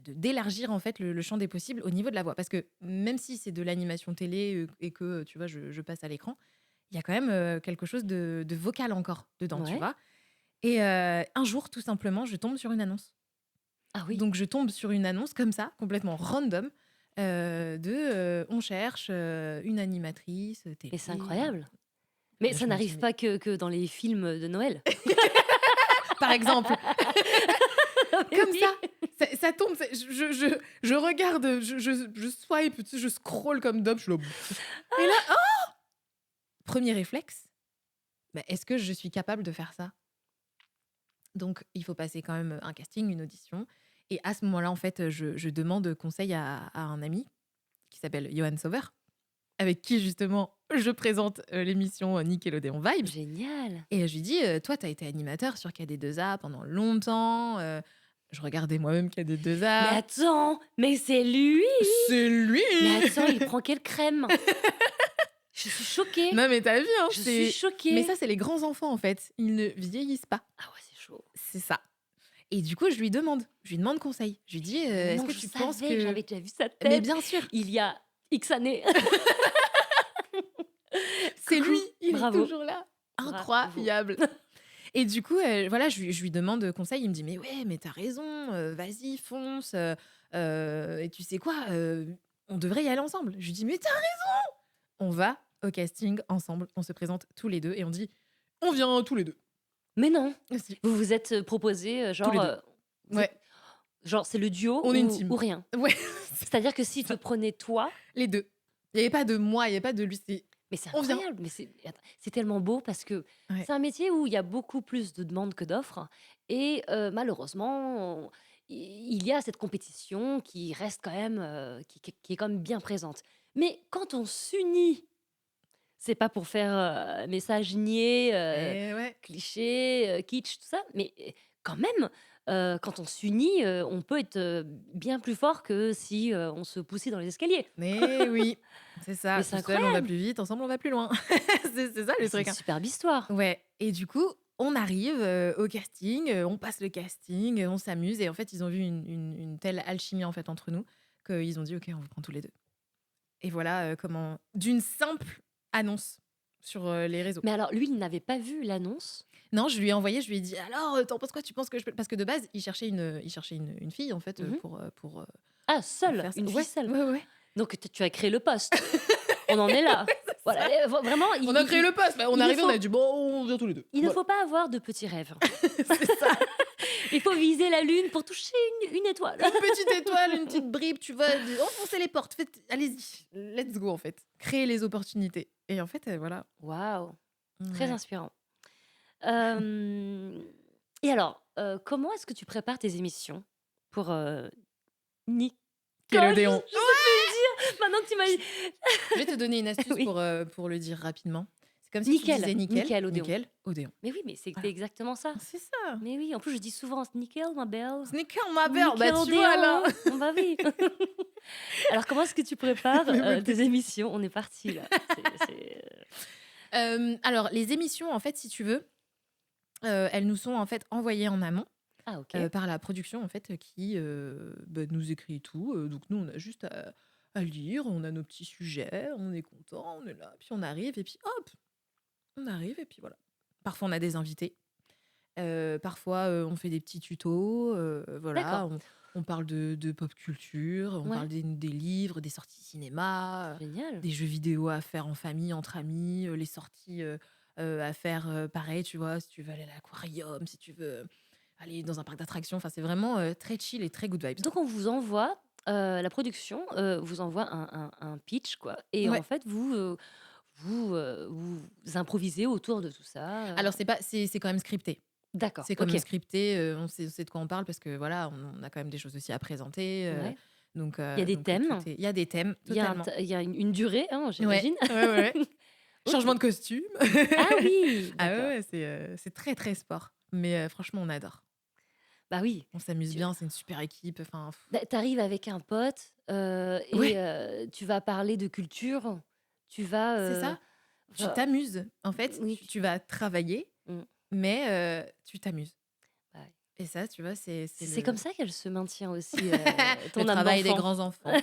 d'élargir en fait le champ des possibles au niveau de la voix. Parce que même si c'est de l'animation télé et que, tu vois, je passe à l'écran, il y a quand même quelque chose de vocal encore dedans, tu Ouais. vois. Et un jour, tout simplement, je tombe sur une annonce. Ah oui. Donc, je tombe sur une annonce comme ça, complètement random, on cherche une animatrice Mais c'est télé. incroyable. Mais Là, ça je me dis, n'arrive mais pas que dans les films de Noël. par exemple, Mais comme oui. ça tombe, je regarde, je swipe, tu sais, je scroll comme d'hab, je suis là. Et là, premier réflexe, bah, est-ce que je suis capable de faire ça? Donc, il faut passer quand même un casting, une audition. Et à ce moment-là, en fait, je demande conseil à un ami qui s'appelle Johan Sauver, avec qui justement je présente l'émission Nickelodeon Vibes. Génial. Et je lui dis, toi, tu as été animateur sur KD2A pendant longtemps. Je regardais moi-même Mais KD2A. attends, mais c'est lui. C'est lui. Mais attends, il prend quelle crème? Je suis choquée. Non, mais t'as vu, hein, Je suis choquée. Mais ça, c'est les grands enfants, en fait. Ils ne vieillissent pas. Ah ouais, c'est chaud. C'est ça. Et du coup, je lui demande conseil. Je lui dis, est-ce Non, que je tu penses savais, que... j'avais déjà vu sa Mais tête bien sûr, il y a X années. c'est Coucou. lui. Il est Bravo. toujours là. Bravo. Incroyable. Et du coup, voilà, je lui demande conseil. Il me dit, mais ouais, mais t'as raison. Vas-y, fonce. Et tu sais quoi, on devrait y aller ensemble. Je lui dis, mais t'as raison. On va au casting ensemble. On se présente tous les deux et on dit, on vient tous les deux. Mais non, Si, vous vous êtes proposé, tous genre, les deux. vous Ouais, êtes- genre c'est le duo on est une team. ou rien. Ouais, C'est-à-dire que si te prenais toi, les deux. Il n'y avait pas de moi, il n'y avait pas de lui. mais c'est On vient. incroyable, mais attends, c'est tellement beau parce que Ouais. c'est un métier où il y a beaucoup plus de demandes que d'offres et malheureusement, il y a cette compétition qui reste quand même, qui est quand même bien présente. Mais quand on s'unit, c'est pas pour faire message niais, Et ouais. cliché, kitsch, tout ça, mais quand même, quand on s'unit, on peut être bien plus fort que si on se poussait dans les escaliers. Mais oui, c'est ça. Mais c'est Tout seul, on va incroyable. plus vite. Ensemble, on va plus loin. C'est ça Mais le c'est une truc. Hein. superbe histoire. Ouais. Et du coup, on arrive au casting, on passe le casting, on s'amuse. Et en fait, ils ont vu une telle alchimie en fait entre nous qu'ils ont dit, OK, on vous prend tous les deux. Et voilà comment... D'une simple annonce sur les réseaux. Mais alors, lui, il n'avait pas vu l'annonce. Non, je lui ai envoyé, je lui ai dit, alors, t'en penses quoi? Tu penses que je peux... Parce que de base, il cherchait une fille, en fait, Mhm. pour Ah, seule, faire ça. une Ouais, fille seule. ouais. Donc, tu as créé le poste. On en est là. Voilà, vraiment, On a créé le poste, bah, on il est arrivé, faut- on a dit, bon, on vient tous les deux. il ne Voilà. faut pas avoir de petits rêves. C'est ça. Il faut viser la lune pour toucher une étoile. Une petite étoile, une petite bribe, tu vois, enfoncez les portes, allez-y, let's go en fait. Créer les opportunités. Et en fait, voilà. Waouh, très Ouais. inspirant. Et alors, comment est-ce que tu prépares tes émissions pour Nicole? Nickelodeon. Je sais plus le dire. Maintenant que tu m'as dit. Je vais te donner une astuce Oui. pour le dire rapidement. C'est comme si Nickel, tu disais nickel, Nickelodeon. nickel, Odéon. Mais oui, mais c'est Voilà. exactement ça. C'est ça. Mais oui, en plus je dis souvent nickel, ma belle. Nickel, ma belle. Bah, tu vois là. Nickelodeon. Bah oui. Alors comment est-ce que tu prépares Mais oui. tes émissions? On est parti là. Alors, les émissions, en fait, si tu veux, elles nous sont en fait envoyées en amont. Ah ok. Par la production en fait qui nous écrit tout. Donc nous on a juste à lire, on a nos petits sujets, on est content, on est là, puis on arrive et puis hop, on arrive et puis voilà. Parfois on a des invités, parfois on fait des petits tutos, voilà, D'accord. on parle de pop culture, on Ouais. parle des livres, des sorties cinéma, Génial. des jeux vidéo à faire en famille, entre amis, les sorties à faire pareil, tu vois, si tu veux aller à l'aquarium, si tu veux aller dans un parc d'attractions. Enfin, c'est vraiment très chill et très good vibes. Donc on vous envoie, la production vous envoie un pitch quoi et Ouais. en fait vous improvisez autour de tout ça, Alors, c'est quand même scripté. D'accord, C'est quand OK. même scripté. On sait de quoi on parle parce que voilà, on a quand même des choses aussi à présenter. Ouais. Donc, Il y a des thèmes. Il y a des thèmes, Il y a totalement. il y a une durée, hein, Ouais, j'imagine? ouais. OK. Changement de costume. Ah oui! Ah D'accord. ouais, c'est très, très sport. Mais franchement, on adore. Bah oui. On s'amuse Tu bien, c'est une super équipe. Enfin, Tu arrives avec un pote, et Ouais. tu vas parler de culture. Tu vas, C'est ça. Tu enfin, t'amuses. En fait, oui. tu vas travailler, Mmh. mais tu t'amuses. Bah, ouais. Et ça, tu vois, c'est C'est comme le ça qu'elle se maintient aussi, le ton âme travail des d'enfant. grands enfants.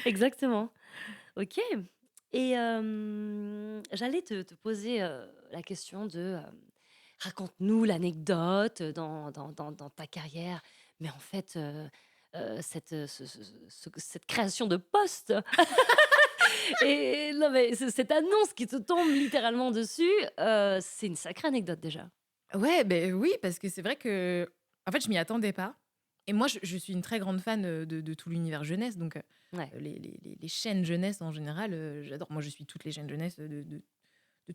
Exactement. OK et j'allais te poser, la question de, raconte-nous l'anecdote dans ta carrière, mais en fait, cette, cette création de poste et non mais cette annonce qui te tombe littéralement dessus, c'est une sacrée anecdote déjà. Ouais, ben oui, parce que c'est vrai que en fait, je m'y attendais pas et moi, je suis une très grande fan, de tout l'univers jeunesse donc Ouais. les chaînes jeunesse en général, j'adore. Moi, je suis toutes les chaînes jeunesse, de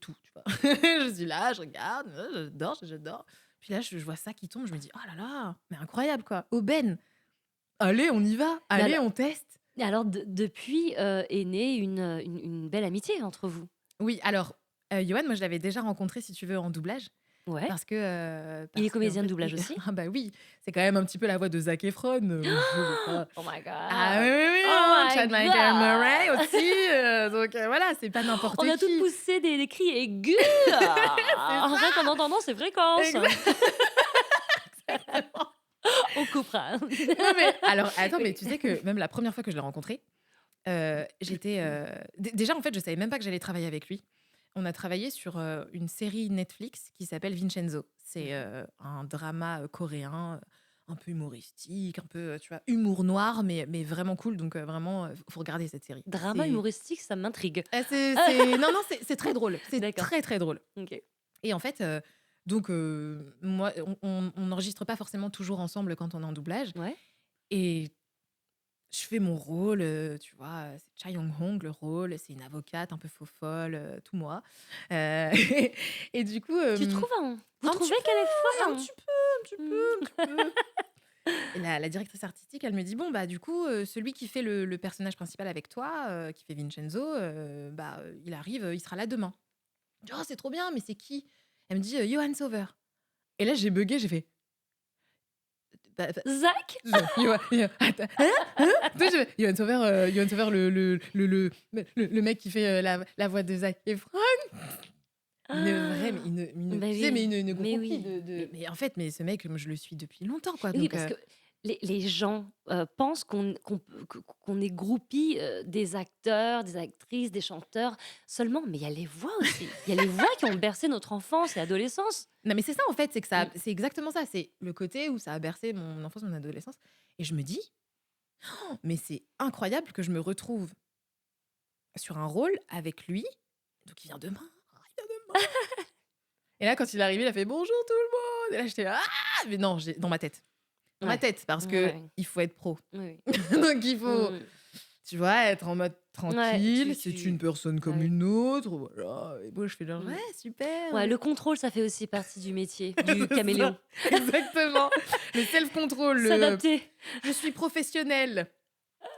tout, tu vois? Je suis là, je regarde, j'adore. Puis là, je vois ça qui tombe, je me dis: «Oh là là, mais incroyable quoi, aubaine! Allez, on y va, Mais allez, alors on teste!» et alors depuis, est née une belle amitié entre vous? Oui, alors, Yoann, moi, je l'avais déjà rencontré, si tu veux, en doublage. Ouais. Il est Parce qu'en comédien de fait, doublage aussi? ah bah oui, c'est quand même un petit peu la voix de Zac Efron, je vais pas Oh my ah oui, god! oui, oui, Oh hein, my Chad Michael Murray god! aussi, donc voilà, c'est pas n'importe On a toutes qui. poussé des cris aigus, C'est ça! rien qu'en entendant ces fréquences. Exactement. On coupera. Non mais alors attends, mais Oui. tu sais que même la première fois que je l'ai rencontré, j'étais, déjà, en fait, je savais même pas que j'allais travailler avec lui. On a travaillé sur, une série Netflix qui s'appelle Vincenzo. C'est, Mmh. un drama, coréen, un peu humoristique, un peu, tu vois, humour noir, mais vraiment cool, donc vraiment, faut regarder cette série. Drama humoristique, ça m'intrigue. C'est non, non, c'est très drôle, c'est D'accord, très, très drôle OK. et en fait, donc moi, on n'enregistre pas forcément toujours ensemble quand on est en doublage Ouais. et je fais mon rôle, tu vois, c'est Cha Young-hong le rôle, c'est une avocate un peu faux-folle, tout moi, heu et du coup, Tu trouves, hein? Vous un petit trouvez qu'elle est peu, folle, un hein? petit peu, un petit peu, un Mmh. petit peu et la directrice artistique, elle me dit: «Bon, bah, du coup, celui qui fait le personnage principal avec toi, qui fait Vincenzo, bah, il arrive, il sera là demain». Je dis: «Oh, c'est trop bien, mais c'est qui?» Elle me dit: «Johan Sauver» et là, j'ai buggé, j'ai fait: «Bah, Zac? Attends, hein? Hein? Tu sais, Johan Sauver, le mec qui fait, la voix de Zac Efron. Bah Tu sais, mais oui, une mais gros qui oui, mais mais en fait, mais ce mec, moi, je le suis depuis longtemps, quoi, oui, donc parce que les gens, pensent qu'on est groupie, des acteurs, des actrices, des chanteurs seulement, mais il y a les voix aussi. Il y a les voix qui ont bercé notre enfance et adolescence. non, mais c'est ça, en fait, c'est que ça Mmh. c'est exactement ça, c'est le côté où ça a bercé mon enfance, mon adolescence et je me dis: «Oh, mais c'est incroyable que je me retrouve sur un rôle avec lui». Donc il vient demain, il vient demain et là, quand il est arrivé, il a fait: «Bonjour tout le monde» et là, j'étais là: «Ah!» mais non, j'ai dans ma Ouais. tête, parce Ouais, que ouais. il faut être pro. Oui, oui. Donc il faut, Mmh. tu vois, être en mode Ouais, tranquille, c'est une personne bah comme oui. une autre, voilà et moi je fais genre: Mmh. «Ouais, super, Ouais, le contrôle, ça fait aussi partie du métier, du c'est caméléon. ça, exactement. Le self-control, S'adapter. «Je suis professionnel».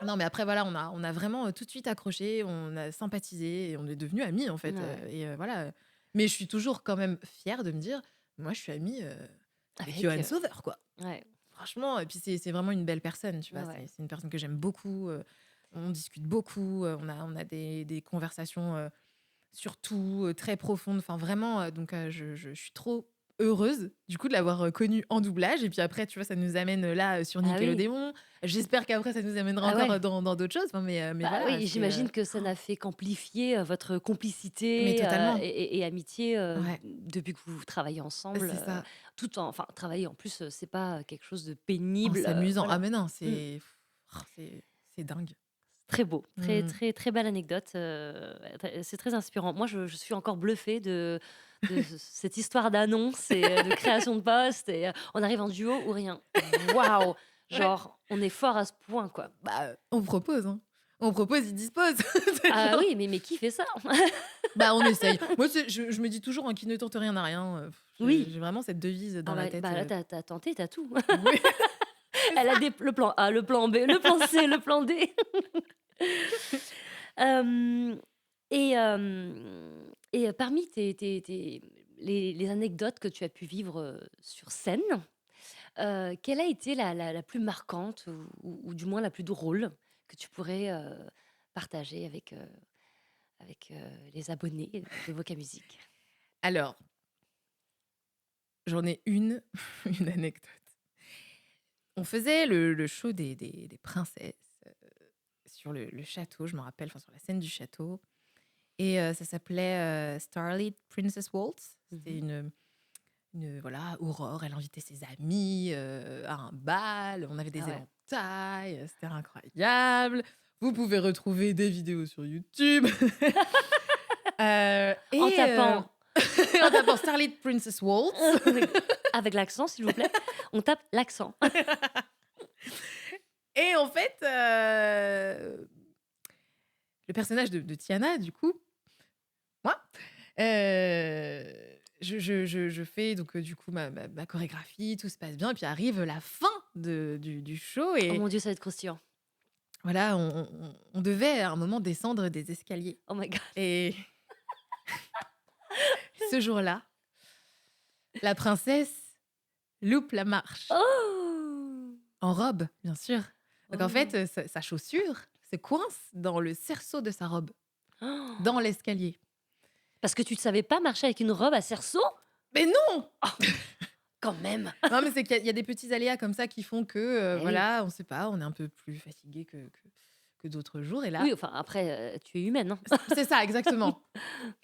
Non, mais après voilà, on a vraiment, tout de suite accroché, on a sympathisé et on est devenus amis, en fait, Ouais. et voilà, mais je suis toujours quand même fière de me dire: «Moi, je suis amie, avec Avec, Johan Sauver, quoi». ouais. Franchement et puis c'est vraiment une belle personne, tu vois? Ouais, ouais. C'est une personne que j'aime beaucoup, on discute beaucoup, on a des conversations, sur tout, très profondes, enfin vraiment, donc je suis trop heureuse, du coup, de l'avoir, connu en doublage et puis après, tu vois, ça nous amène, là, sur Ah oui. Nickelodeon. J'espère qu'après ça nous amènera Ah encore, ouais. dans d'autres choses, enfin mais Bah voilà, oui, j'imagine que ça n'a fait qu'amplifier, votre mais complicité, totalement. et amitié, Ouais, depuis que vous travaillez ensemble, c'est ça. tout en enfin travailler en plus, c'est pas quelque chose de En pénible, s'amusant. Ah voilà. mais non, Mmh. c'est dingue. Très beau, très, Mmh. très, très belle anecdote, c'est très inspirant. Moi, je suis encore bluffée de cette histoire d'annonce et de création de poste et on arrive en duo ou rien. Waouh! Ouais. Genre, on est fort à ce point, quoi. Bah, on propose, hein. On propose, ils disposent. C'est Ah genre oui, mais qui fait ça? bah, on essaye. Moi, je me dis toujours, hein: «Qui ne tente rien n'a rien», j'ai Oui. vraiment cette devise dans Ah la bah tête, bah là, tu as tenté, tu as tout. oui, c'est Elle a ça. des le plan A, le plan B, le plan C, le plan D. Hem et parmi tes les anecdotes que tu as pu vivre, sur scène, quelle a été la plus marquante ou du moins la plus drôle que tu pourrais, partager avec les abonnés de Voca Musique? Alors, j'en ai une, une anecdote. On faisait le show des princesses sur le château, je me rappelle, enfin sur la scène du château. Et ça s'appelait Starlit Princess Waltz. C'était Mhm. voilà, Aurore, elle invitait ses amis à un bal. On avait des Ah ouais. éventails, c'était incroyable. Vous pouvez retrouver des vidéos sur YouTube. En Et tapant en tapant Starlit Princess Waltz. avec l'accent, s'il vous plaît. On tape l'accent. Et en fait, le personnage de Tiana, du coup, moi, je fais donc du coup ma chorégraphie, tout se passe bien. Et puis arrive la fin du show. Oh Et mon Dieu, ça va être croustillant. voilà, on devait à un moment descendre des escaliers. Oh my God. Et ce jour-là, la princesse loupe la marche. Oh! En robe, bien sûr. Donc en Oh. fait, sa chaussure se coince dans le cerceau de sa robe, Oh. dans l'escalier. Parce que tu ne savais pas marcher avec une robe à cerceau? Mais non! Quand même. Non, mais c'est qu'il y a des petits aléas comme ça qui font que, Eh oui. voilà, on sait pas, on est un peu plus fatigué que d'autres jours. Et là, Oui, enfin après, tu es humaine, hein. c'est ça, exactement.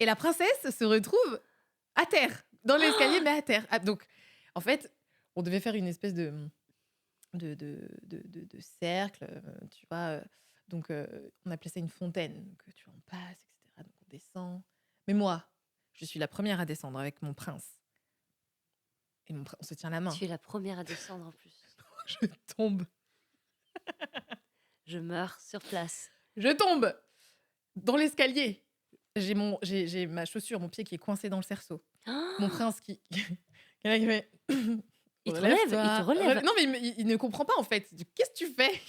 Et la princesse se retrouve à terre, dans l'escalier, mais à terre. Ah, donc, en fait, on devait faire une espèce de cercle, tu vois. Donc, on appelait ça une fontaine. Donc, tu vois, on passe, etc. Donc, on descend. Mais moi, je suis la première à descendre avec mon prince. Et on se tient la main. Tu es la première à descendre en plus. Je tombe. Je meurs sur place. Je tombe dans l'escalier. J'ai ma chaussure, mon pied qui est coincé dans le cerceau. Mon prince qui est là, qui fait, Il te relève, il te relève-toi. relève. Non, mais il ne comprend pas en fait. Qu'est-ce que tu fais?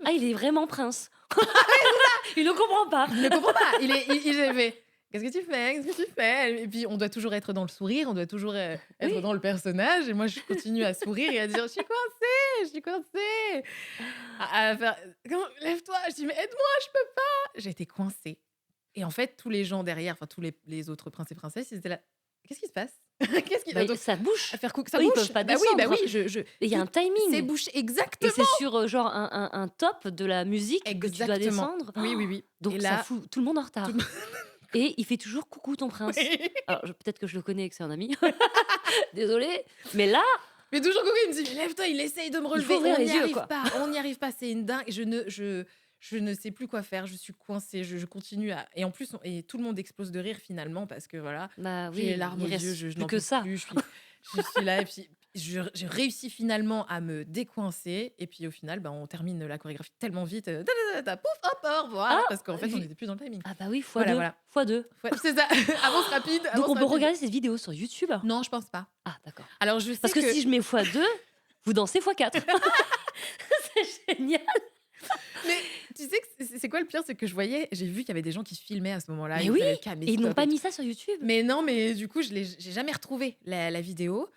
Ah, il est vraiment prince. Il ne comprend pas. Il ne comprend pas. Il fait, qu'est-ce que tu fais? Qu'est-ce que tu fais? Et puis on doit toujours être dans le sourire, on doit toujours être Oui. dans le personnage. Et moi, je continue à sourire et à dire, je suis coincée. À faire, lève-toi. Je dis, mais aide-moi, je peux pas. J'ai été coincée. Et en fait, tous les gens derrière, enfin tous les autres princes et princesses, ils étaient là. Qu'est-ce qui se passe? Qu'est-ce qui Bah, donc, ça bouge. à faire ça Eux, ils bouge? peuvent pas Bah oui, descendre. je Il y a un c'est timing. bouché Et exactement. c'est sur genre un top de la musique que tu dois Exactement. descendre. Oui. Donc Et ça là, fout tout le monde en retard. tout le Et il fait toujours coucou ton prince. Oui. Alors peut-être que je le connais et que c'est un ami. Désolée. Mais là, Mais toujours coucou, il me dit, mais lève-toi, il essaye de me il relever. faut ouvrir On les n'y yeux, arrive quoi. pas, on n'y arrive pas, c'est une dingue. Je ne sais plus quoi faire, je suis coincée, je continue à. Et en plus, et tout le monde explose de rire finalement parce que voilà, Bah j'ai oui, les larmes aux il yeux, reste je plus n'en que peux ça. plus, je suis là et puis je réussis finalement à me décoincer et puis au final, on termine la chorégraphie tellement vite, pouf, hop, au revoir, Ah, parce qu'en fait, on n'était plus dans le timing. Ah bah oui, Voilà, x2. voilà. x2. Ouais, c'est ça, avance rapide, Donc avance on peut rapide. regarder cette vidéo sur YouTube? Non, je pense pas. Ah d'accord. Alors je sais Parce que si je mets x2, vous dansez x4. C'est génial. Mais tu sais que c'est quoi le pire? C'est que j'ai vu qu'il y avait des gens qui filmaient à ce moment-là. Mais Ils oui, avaient le cam et ils n'ont stop pas et tout. mis ça sur YouTube. Mais non, mais du coup, j'ai jamais retrouvé la vidéo.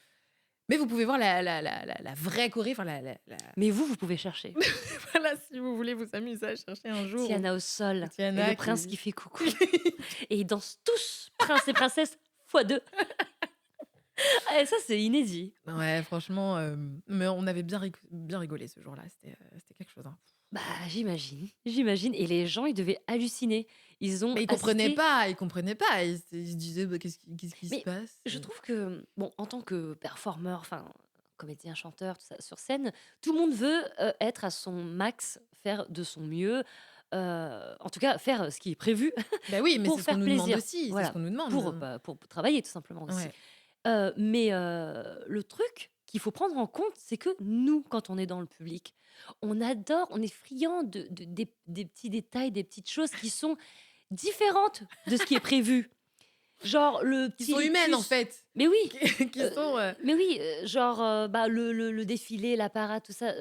Mais vous pouvez voir la vraie choré. Enfin, Mais vous pouvez chercher. voilà, si vous voulez vous amuser à chercher un jour. Tiana au sol. Tiana Et le prince qui- qui fait coucou. Et ils dansent tous, prince et princesse, x2. Et ça, c'est inédit. Ouais, franchement, mais on avait bien rigolé ce jour-là. C'était quelque chose. Hein. Bah, j'imagine. Et les gens, ils devaient halluciner. Ils ont Mais ils comprenaient assisté- pas. Ils se disaient, qu'est-ce qui se Mais passe? Je trouve que, bon, en tant que performeur, enfin, comédien, chanteur, tout ça, sur scène, tout le monde veut être à son max, faire de son mieux, en tout cas, faire ce qui est prévu Bah oui, mais pour c'est ce qu'on faire nous demande plaisir. aussi. Voilà. C'est ce qu'on nous demande. pour travailler, tout simplement aussi. Ouais. Mais le truc qu'il faut prendre en compte, c'est que nous, quand on est dans le public, on adore, on est friand des petits détails, des petites choses qui sont différentes de ce qui est prévu. Genre le Qui petit sont humaines, en rictus. fait. Mais oui, Qui sont. mais oui, genre le défilé, la parade, tout ça,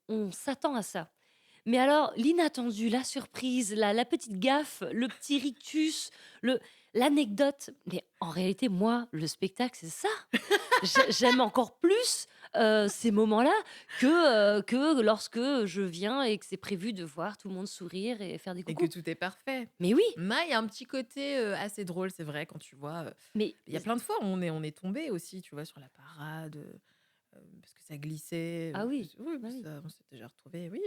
on s'attend à ça. Mais alors, l'inattendu, la surprise, la petite gaffe, le petit rictus, l'anecdote. Mais en réalité, moi, le spectacle, c'est ça. J'aime encore plus ces moments-là que lorsque je viens et que c'est prévu de voir tout le monde sourire et faire des Et que coucous. tout est parfait. Mais oui, Mais il y a un petit côté, assez drôle, c'est vrai, quand tu vois, mais il y a plein de fois où on est tombés aussi, tu vois, sur la parade, parce que ça glissait, ah oui, oui, bah oui. ça on s'est déjà retrouvés, oui.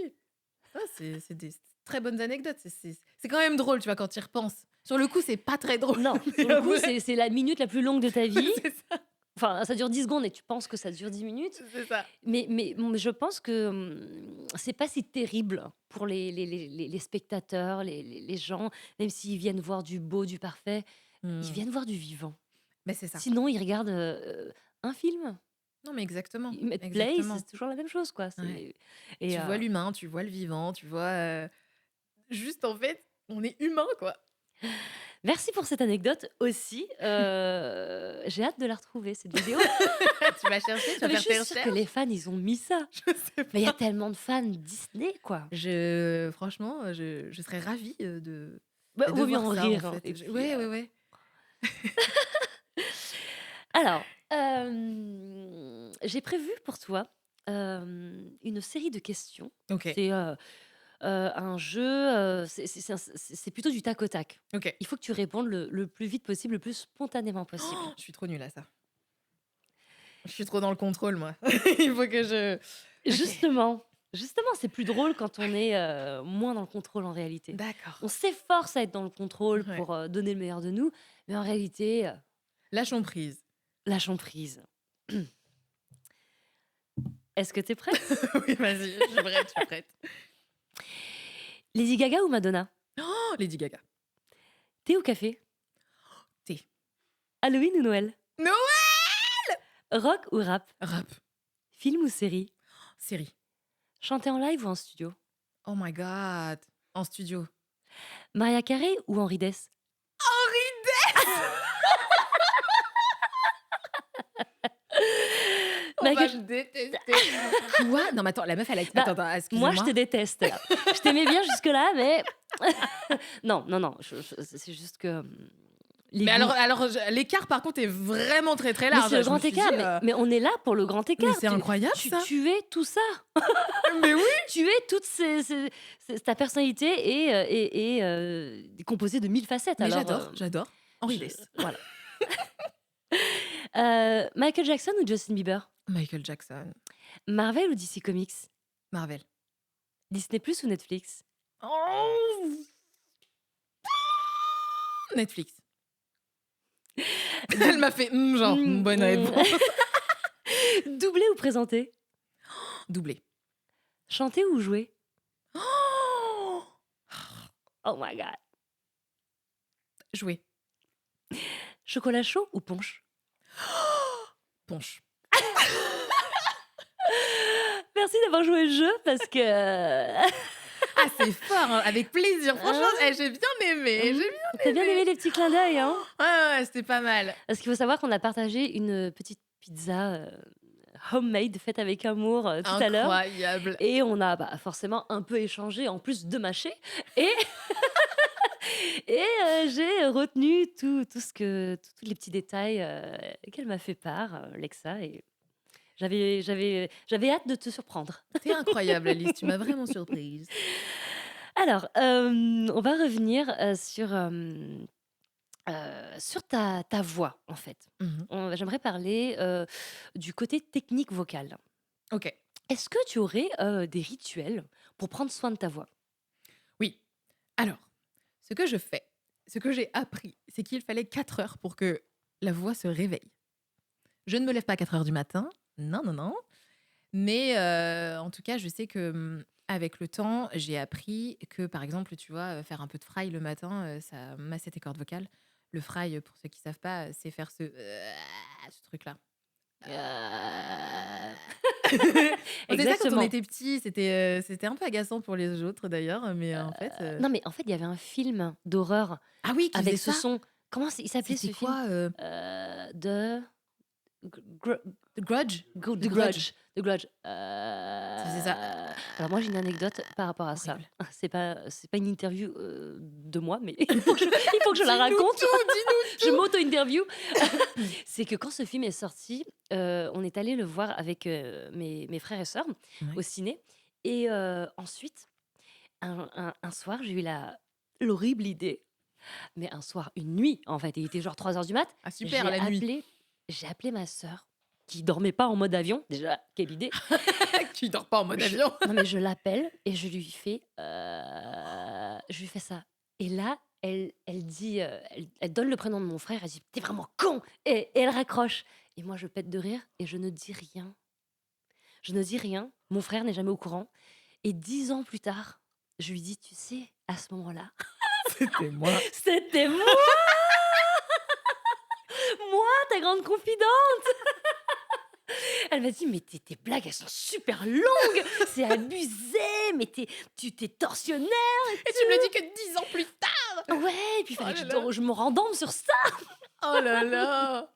Ah, c'est des très bonnes anecdotes. C'est quand même drôle, tu vois, quand tu y repenses. Sur le coup, c'est pas très drôle, Non, mais sur le coup, après c'est la minute la plus longue de ta vie. c'est ça, Enfin, ça dure 10 secondes et tu penses que ça dure 10 minutes. c'est ça. Mais je pense que c'est pas si terrible pour les spectateurs, les gens, même s'ils viennent voir du beau, du parfait, ils Mmh. viennent voir du vivant. Mais c'est ça. Sinon, ils regardent un film, Non, mais exactement, ils mettent play, exactement. c'est toujours la même chose, quoi. Ouais. Et Tu vois l'humain, tu vois le vivant, tu vois, juste, en fait, on est humain, quoi. merci pour cette anecdote aussi. J'ai hâte de la retrouver, cette vidéo. Tu vas chercher, tu Non, vas mais faire je tes suis sûre que recherches? les fans, ils ont mis ça. Je sais Mais il y a pas. tellement de fans Disney, quoi. Franchement, je serais ravie, Bah, de vaut mieux voir en ça, en rire, hein. fait. Et Je puis, Ouais, ouais, ouais. alors, j'ai prévu pour toi une série de questions. OK, C'est un jeu, c'est plutôt du tac au tac. OK. Il faut que tu répondes le plus vite possible, le plus spontanément possible. Je suis trop nulle à ça. Je suis trop dans le contrôle, moi. Il faut que je OK. Justement, justement, c'est plus drôle quand on est moins dans le contrôle en réalité. D'accord. On s'efforce à être dans le contrôle Ouais. pour donner le meilleur de nous, mais en réalité, Lâchons prise. lâchons prise. Est-ce que tu es prête? Oui, vas-y, je suis prête, je suis prête. Lady Gaga ou Madonna? Oh, Lady Gaga. Thé ou café? Thé. Halloween ou Noël? Noël! Rock ou rap? Rap. Film ou série? Série. Chanter en live ou en studio? Oh my god. En studio. Maria Carey ou Henri Dess? Henri On va Michael- le détester. Quoi? Non, mais attends, la meuf, elle a Bah, attends, moi, je excusez-moi. te déteste là. Je t'aimais bien jusque-là, mais non, non, non. C'est juste que les Mais goûts- alors l'écart, par contre, est vraiment très, très Mais large. c'est le Je me grand suis écart. dit, Mais on est là pour le grand écart. c'est incroyable, ça. Tu es tout ça. Mais oui! Tu es toute ta personnalité est composée de 1000 facettes. Mais Alors, j'adore. Henri je- Dess. voilà. Michael Jackson ou Justin Bieber? Michael Jackson. Marvel ou DC Comics? Marvel. Disney Plus ou Netflix? Oh! Netflix. Elle m'a fait genre bonne réponse. Doubler ou présenter? Doublé. Chanter ou jouer? Oh! Oh my god. Jouer. Chocolat chaud ou punch? Punch. Merci d'avoir joué le jeu parce que Ah, c'est fort, hein, avec plaisir. Franchement, j'ai bien aimé. J'ai bien... t'as bien aimé les petits clins d'œil, hein? Ouais, c'était pas mal. Parce qu'il faut savoir qu'on a partagé une petite pizza homemade faite avec amour tout à l'heure. Incroyable. Et on a forcément un peu échangé en plus de mâcher. Et, j'ai retenu tous les petits détails qu'elle m'a fait part, Lexa. Et j'avais hâte de te surprendre. T'es incroyable, Alice. Tu m'as vraiment surprise. Alors, on va revenir sur ta voix, en fait. Mhm. J'aimerais parler du côté technique vocal. Ok. Est-ce que tu aurais des rituels pour prendre soin de ta voix? Oui. Alors, ce que je fais, ce que j'ai appris, c'est qu'il fallait 4 heures pour que la voix se réveille. Je ne me lève pas à 4 heures du matin. Non, non, non. Mais en tout cas, je sais que avec le temps, j'ai appris que, par exemple, tu vois, faire un peu de fry le matin, ça massait tes cordes vocales. Le fry, pour ceux qui savent pas, c'est faire ce truc-là. C'est ça, quand on Exactement. était petit, c'était un peu agaçant pour les autres d'ailleurs, mais en fait. Non, mais en fait, il y avait un film d'horreur Ah oui, qui avec faisait ce ça. son. Comment il s'appelait C'était ce film? quoi The The Grudge. The The Grudge. The Grudge. faisait ça. Alors moi j'ai une anecdote par rapport à ça. Horrible. C'est pas une interview de moi, mais il faut que je la Dis-nous raconte. tout, dis-nous Je m'auto-interview. C'est que quand ce film est sorti, on est allé le voir avec mes frères et sœurs au Ouais. ciné. Et ensuite, un soir, j'ai eu l'horrible idée, mais un soir, une nuit en fait, il était genre 3 heures du mat. Ah super, J'ai la nuit. appelé, j'ai appelé ma sœur qui dormait pas en mode avion. Déjà, quelle idée. Tu dors pas en mode Je avion. Non mais je l'appelle et je lui fais ça et là, elle dit, elle donne le prénom de mon frère, elle dit: «Tu vraiment con!» et elle raccroche et moi je pète de rire et je ne dis rien. Je ne dis rien, mon frère n'est jamais au courant et 10 ans plus tard, je lui dis: «Tu sais, à ce moment-là, C'était moi. c'était moi, ta grande confidente!» Elle m'a dit: «Mais tes blagues, elles sont super longues, c'est abusé, mais tu t'es tortionnaire et Et tu me le dis tout!» que 10 ans plus tard. Ouais, et puis il Oh fallait que là là. je me rendorme sur ça. Oh là là.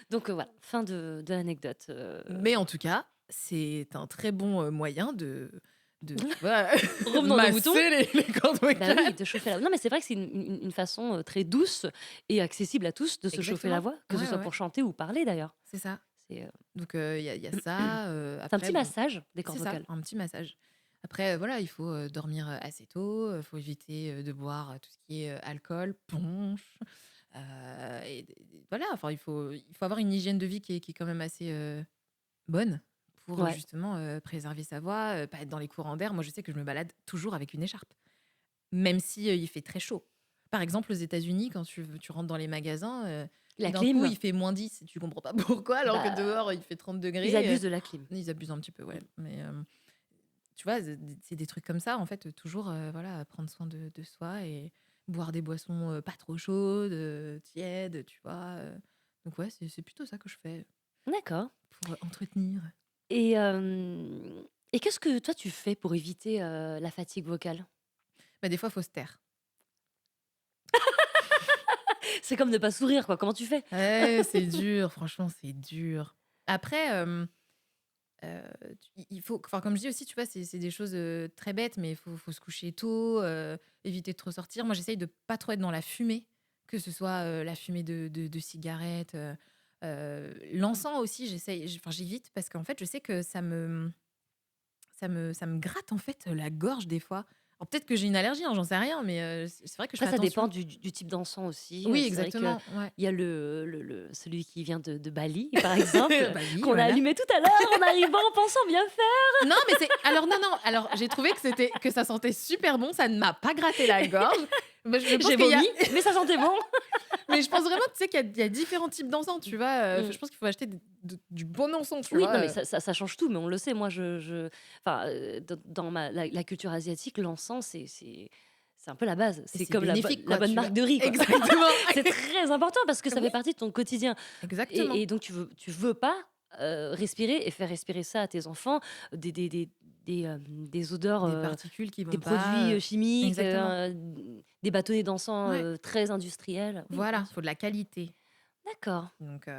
Donc voilà, fin de l'anecdote. Mais en tout cas, c'est un très bon, moyen tu vois, Revenons à nos moutons. masser les cordes Bah oui, vocales. de chauffer la voix. Non, mais c'est vrai que c'est une façon, très douce et accessible à tous de se chauffer la Exactement. voix, que ce Ouais, soit ouais, pour chanter ou parler d'ailleurs. c'est ça. C'est, Donc il y a ça, c'est un après petit bon, massage des cordes c'est ça, vocales. un petit massage. Après, voilà, il faut, dormir, assez tôt, faut éviter, de boire, tout ce qui est, alcool, punch, et voilà, enfin il faut avoir une hygiène de vie qui est quand même assez, bonne pour, Ouais. justement, préserver sa voix, pas être dans les courants d'air. Moi, je sais que je me balade toujours avec une écharpe, même si, il fait très chaud. Par exemple, aux États-Unis, quand tu rentres dans les magasins, La d'un coup, clim, il fait -10 et tu comprends pas pourquoi, alors que bah, dehors, il fait 30 ils degrés. abusent de la clim. Ils abusent un petit peu, ouais, mais tu vois, c'est des trucs comme ça, en fait, toujours, voilà, prendre soin de soi et boire des boissons, pas trop chaudes, tièdes, tu vois? Donc ouais, c'est plutôt ça que je fais D'accord. pour, entretenir. Et qu'est-ce que toi tu fais pour éviter, la fatigue vocale? Bah, des fois, faut se taire. C'est comme ne pas sourire quoi, comment tu fais? Ouais, c'est dur, franchement, c'est dur. Après, il faut enfin, comme je dis aussi, tu vois, c'est des choses, très bêtes, mais il faut se coucher tôt, éviter de trop sortir. Moi, j'essaye de pas trop être dans la fumée, que ce soit, la fumée de cigarettes, l'encens aussi, j'évite parce qu'en fait, je sais que ça me gratte, en fait, la gorge des fois. Alors peut-être que j'ai une allergie, hein, j'en sais rien, mais c'est vrai que je Après fais ça dépend attention. du type d'encens aussi, Oui, c'est vrai qu'il exactement, ouais. y a celui qui vient de Bali par exemple, Bah oui, qu'on a voilà. allumé tout à l'heure en arrivant en pensant bien faire. Non, mais c'est alors non, non, alors j'ai trouvé que ça sentait super bon, ça ne m'a pas gratté la gorge. Bah, je pense J'ai qu'il y a vomi, mais ça sentait bon. mais je pense vraiment, tu sais, qu'il y a différents types d'encens, tu vois? Mmh. Je pense qu'il faut acheter du bon encens, tu Oui, non vois? mais ça change tout, mais on le sait. Moi enfin, dans la culture asiatique, l'encens c'est un peu la base. Et C'est c'est comme bénéfique, la quoi, bonne tu vois? marque de riz, quoi. Exactement. C'est très important parce que ça fait Oui, partie de ton quotidien exactement. et donc tu veux pas, respirer et faire respirer ça à tes enfants, des odeurs, Des particules qui des vont produits, pas, chimiques, exactement. des bâtonnets d'encens, Ouais, très industriels. Oui, bien voilà, sûr. faut de la qualité. D'accord. Donc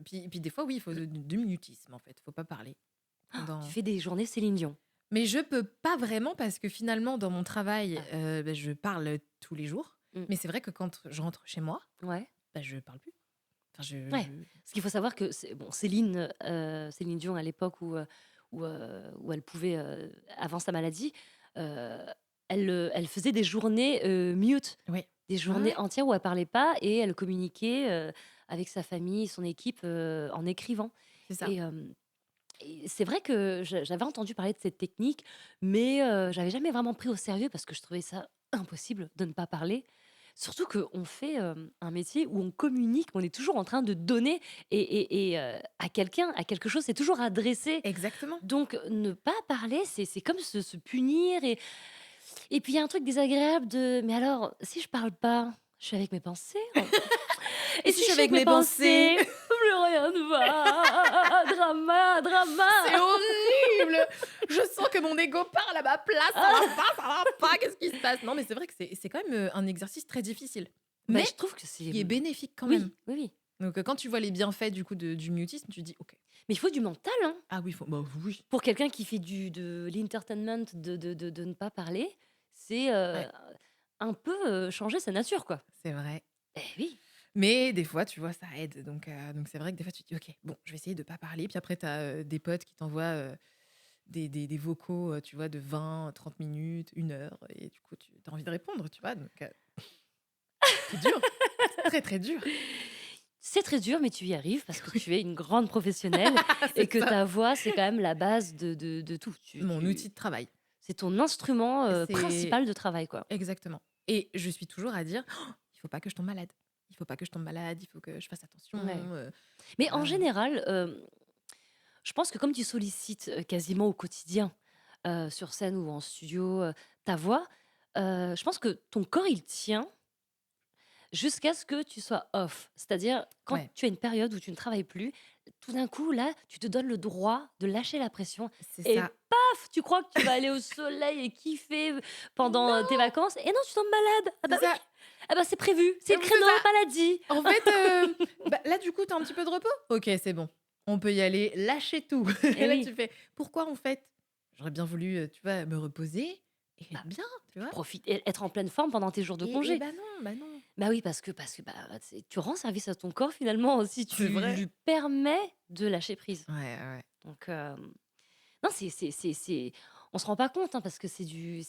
puis des fois, oui, il faut du mutisme, en fait, faut pas parler Tu dans fais des journées Céline Dion? mais je peux pas vraiment parce que finalement dans mon travail, Ah. je parle tous les jours. Mmh. Mais c'est vrai que quand je rentre chez moi, Ouais. bah, je parle plus. Enfin Ouais, parce qu'il faut savoir que Céline Dion à l'époque où elle pouvait, avant sa maladie, heu, elle faisait des journées, mute, oui. des Ouais, journées ouais, entières où elle parlait pas et elle communiquait, avec sa famille, son équipe, en écrivant c'est ça. et c'est vrai que j'avais entendu parler de cette technique, mais j'avais jamais vraiment pris au sérieux parce que je trouvais ça impossible de ne pas parler. Surtout qu'on fait, un métier où on communique, on est toujours en train de donner à quelqu'un, à quelque chose, c'est toujours adressé. Exactement. Donc ne pas parler, c'est comme se punir et puis il y a un truc désagréable de: «Mais alors, si je parle pas, je suis avec mes pensées, hein. Et Et si si je je suis suis avec avec mes mes pensées? pensées, plus rien ne va, drama, C'est drama». horrible! Je sens que mon ego parle à ma place, ça va pas, qu'est-ce qui se passe? Non, mais c'est vrai que c'est quand même, un exercice très difficile, Bah, mais je trouve que c'est, qui est bénéfique quand même. oui, oui, oui. Donc quand tu vois les bienfaits du coup du mutisme, tu dis: «OK». Mais il faut du mental, hein, Ah oui, bah oui. pour quelqu'un qui fait de l'entertainment, de ne pas parler, c'est, Ouais, un peu, changer sa nature, quoi. c'est vrai. Eh oui. Mais des fois, tu vois, ça aide. Donc c'est vrai que des fois, tu te dis, OK, bon, je vais essayer de pas parler. Puis après, tu as des potes qui t'envoient des vocaux, tu vois, de 20, 30 minutes, 1 heure. Et du coup, tu as envie de répondre, tu vois. Donc c'est dur. C'est très, très dur. C'est très dur, mais tu y arrives parce que tu es une grande professionnelle et C'est que ça. ta voix, c'est quand même la base de tout. Mon outil de travail. C'est ton instrument C'est principal de travail, quoi. exactement. Et je suis toujours à dire, oh, il faut pas que je tombe malade. Il faut pas que je tombe malade. Il faut que je fasse attention. Ouais. Mais en Voilà. général, je pense que comme tu sollicites quasiment au quotidien, sur scène ou en studio, ta voix, je pense que ton corps, il tient jusqu'à ce que tu sois off. C'est-à-dire, quand Ouais, tu as une période où tu ne travailles plus, tout d'un coup, là, tu te donnes le droit de lâcher la pression c'est et ça. paf, tu crois que tu vas aller au soleil et kiffer pendant tes Non, vacances et non, tu tombes malade. Ah c'est bah oui, ça. ah bah c'est prévu, c'est le C'est créneau ça. maladie. En fait, bah, là, du coup, tu as un petit peu de repos? OK, c'est bon. On peut y aller, lâcher tout. Et Eh là, oui, tu fais: «Pourquoi, en fait?» J'aurais bien voulu, tu vois, me reposer et être bah, bien, tu vois? profiter, être en pleine forme pendant tes jours de Et congé. bah, non, bah, non. Bah oui, parce que bah, tu rends service à ton corps finalement si C'est tu vrai. lui permets de lâcher prise. Ouais, ouais, ouais. Donc, non, on se rend pas compte hein, parce que c'est du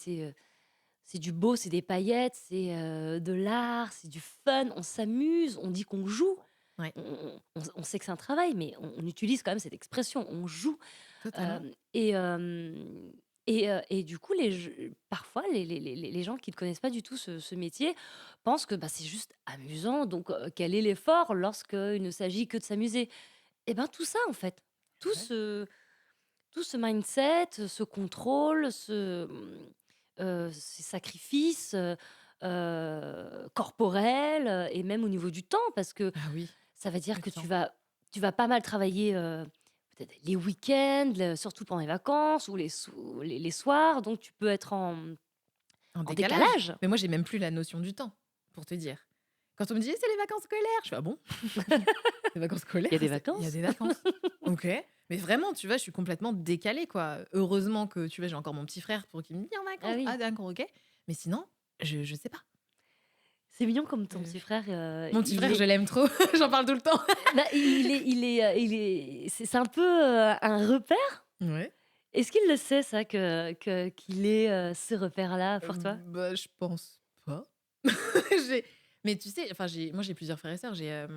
beau, c'est des paillettes, c'est de l'art, c'est du fun, on s'amuse, on dit qu'on joue. Ouais, On sait que c'est un travail, mais on utilise quand même cette expression, on joue. totalement. Hem et hem et du coup, parfois, les gens qui ne connaissent pas du tout ce métier pensent que, bah, c'est juste amusant, donc quel est l'effort lorsqu'il ne s'agit que de s'amuser? Et ben, tout ça, en fait, tout Ouais. ce tout ce mindset, ce contrôle, ces sacrifices, corporels, et même au niveau du temps parce que Ah oui, ça veut dire le que temps. tu vas pas mal travailler, peut-être les week-ends, surtout pendant les vacances ou les soirs, donc tu peux être En en décalage. décalage. Mais moi, j'ai même plus la notion du temps, pour te dire. Quand on me dit: «C'est les vacances scolaires», je fais: «Ah bon? Les vacances Il y a scolaires? des Il y a vacances. des vacances?» OK. Mais vraiment, tu vois, je suis complètement décalée, quoi. Heureusement que, tu vois, j'ai encore mon petit frère pour qu'il me dise: «En Ah vacances?» oui, «Ah d'accord, OK». Mais sinon, je sais pas. c'est mignon comme ton Je petit frère, Mon petit frère, je l'aime trop, j'en parle tout le temps. bah, c'est un peu, un repère? Ouais. Est-ce qu'il le sait ça qu'il est, ce repère-là pour toi? Bah, je pense pas. J'ai mais tu sais, enfin, j'ai plusieurs frères et sœurs. J'ai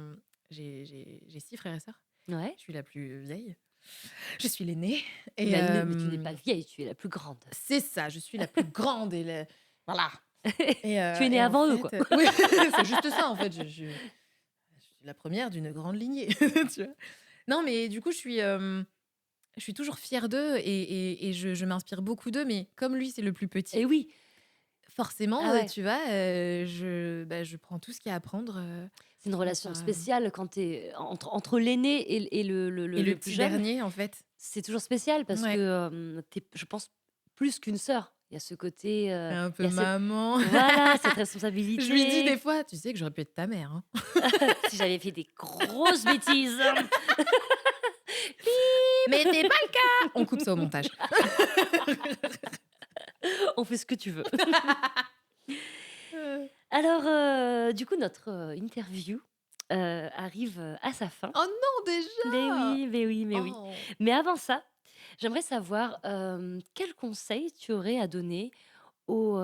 6 frères et sœurs. Ouais. Je suis la plus vieille. Je suis l'aînée et Mais tu n'es pas vieille, tu es la plus grande. c'est ça, je suis la plus grande et le voilà Tu es née et en avant eux, quoi. fait, oui, c'est juste ça, en fait, je suis la première d'une grande lignée, tu vois? Non, mais du coup, je suis toujours fière d'eux et je m'inspire beaucoup d'eux, mais comme lui, c'est le plus Et petit, oui. forcément, Ah ouais. tu vois, je prends tout ce qu'il y a à prendre, C'est une que ce relation soit spéciale quand tu es entre l'aîné et et le le plus petit jeune. dernier, en fait. C'est toujours spécial parce Ouais, que, tu je pense, plus qu'une sœur. Il y a ce côté, un il y peu a cette maman. voilà, cette Je lui dis des responsabilité. fois: «Tu sais que j'aurais pu être ta mère, hein». Si j'avais fait des grosses bêtises. Mais c'est pas le cas! On coupe ça au montage. On fait ce que tu veux. Heu, Alors, du coup, notre, interview, arrive, à sa fin. oh non, Mais déjà! oui, mais oui, mais oui. Oh! Mais avant ça, j'aimerais savoir, quels conseils tu aurais à donner aux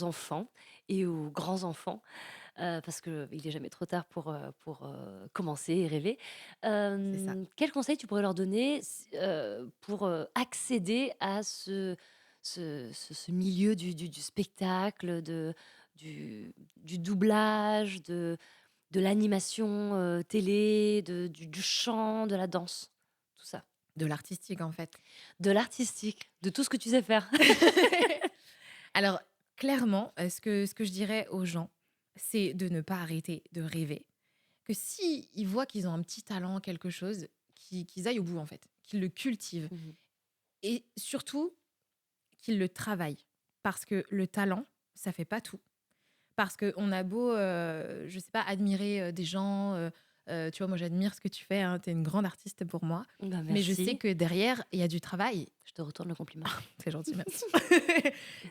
enfants et aux grands-enfants, parce qu'il est jamais trop tard pour, commencer et rêver. C'est ça. Quels conseils tu pourrais leur donner pour, accéder à ce milieu du spectacle, du doublage, de l'animation, télé, du chant, de la danse, tout ça? De l'artistique, en fait. De l'artistique, de tout ce que tu sais faire. Alors, clairement, ce que je dirais aux gens, c'est de ne pas arrêter de rêver. Que si ils voient qu'ils ont un petit talent, quelque chose, qu'ils aillent au bout, en fait, qu'ils le cultivent Mmh. et surtout qu'ils le travaillent. Parce que le talent, ça fait pas tout. Parce qu'on a beau, je sais pas, admirer, des gens, tu vois, moi j'admire ce que tu fais, hein, tu es une grande artiste pour moi. Bah, Mais je sais merci, que derrière, il y a du travail. je te retourne le compliment. C'est gentil, merci.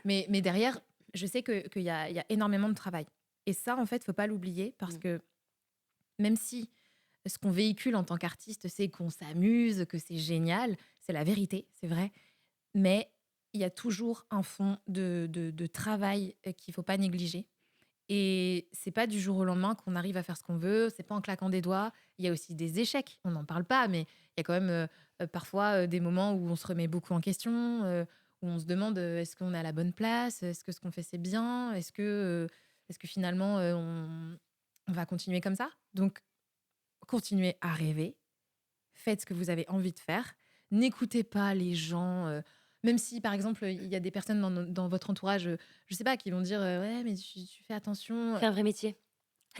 Mais derrière, je sais qu'il y a énormément de travail. Et ça, en fait, faut pas l'oublier parce Mmh. que même si ce qu'on véhicule en tant qu'artiste, c'est qu'on s'amuse, que c'est génial, c'est la vérité, c'est vrai. Mais il y a toujours un fond de travail qu'il faut pas négliger. Et c'est pas du jour au lendemain qu'on arrive à faire ce qu'on veut, c'est pas en claquant des doigts. Il y a aussi des échecs, on n'en parle pas, mais il y a quand même parfois des moments où on se remet beaucoup en question, où on se demande est-ce qu'on est à la bonne place, est-ce que ce qu'on fait c'est bien, est-ce que finalement on va continuer comme ça. Donc continuez à rêver, faites ce que vous avez envie de faire. N'écoutez pas les gens, même si par exemple il y a des personnes dans votre entourage, je sais pas, qui vont dire ouais, mais tu fais attention. Fais un vrai métier.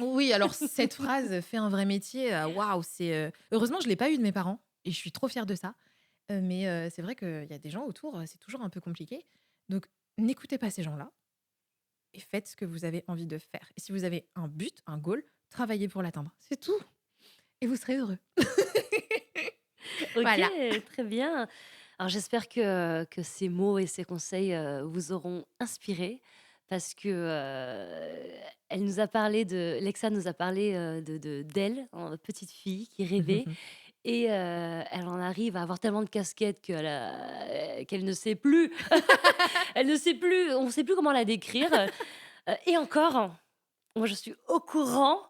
Oui, alors cette phrase fait un vrai métier. Waouh, c'est heureusement je l'ai pas eu de mes parents et je suis trop fière de ça. Mais c'est vrai qu'il y a des gens autour, c'est toujours un peu compliqué. Donc n'écoutez pas ces gens-là et faites ce que vous avez envie de faire. Et si vous avez un but, un goal, travaillez pour l'atteindre. C'est tout. Et vous serez heureux. OK, Voilà. très bien. Alors j'espère que ces mots et ces conseils, vous auront inspiré parce que, elle nous a parlé de Lexa nous a parlé, d'elle, en petite fille qui rêvait et elle en arrive à avoir tellement de casquettes qu'elle ne sait plus elle ne sait plus, on ne sait plus comment la décrire, et encore, moi je suis au courant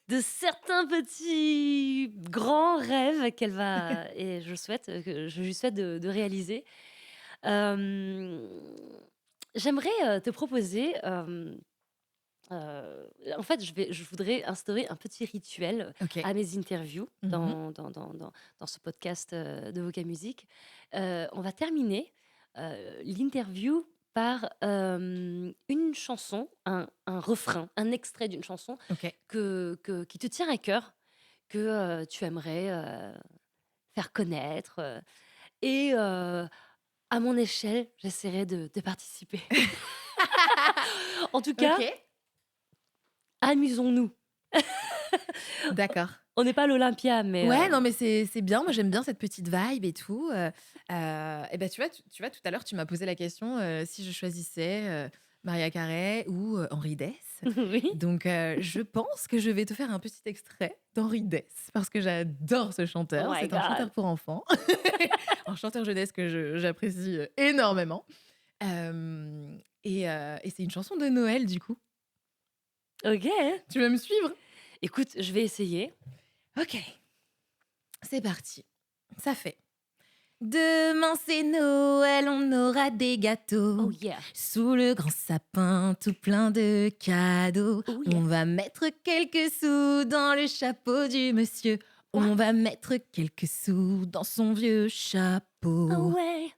de certains petits grands rêves qu'elle va et que je lui souhaite de réaliser. Hem, J'aimerais, te proposer, en fait, je voudrais instaurer un petit rituel Ok. à mes interviews Mhm. dans ce podcast, de Voca Musique. On va terminer, l'interview par, une chanson, un refrain, un extrait d'une chanson Ok. qui te tient à cœur, que, tu aimerais, faire connaître, et à mon échelle, j'essaierai de participer. En tout cas, Ok. amusons-nous. D'accord. On n'est pas à l'Olympia, mais Ouais, non, mais c'est bien. Moi, j'aime bien cette petite vibe et tout. Et ben, tu vois, tout à l'heure, tu m'as posé la question si je choisissais Maria Carey ou Henri Dess. oui. Donc, je pense que je vais te faire un petit extrait d'Henri Dess parce que j'adore ce Oh chanteur. my C'est un chanteur god. pour enfants, un chanteur jeunesse que j'apprécie énormément. Et c'est une chanson de Noël, du coup. OK. Tu vas me suivre? Écoute, je vais essayer. Ok, c'est parti. Ça fait. Demain c'est Noël, on aura des Oh gâteaux. yeah. Sous le grand sapin, tout plein de cadeaux. Oh yeah. On va mettre quelques sous dans le chapeau du monsieur. Ouah. On va mettre quelques sous dans son vieux Ah chapeau. ouais.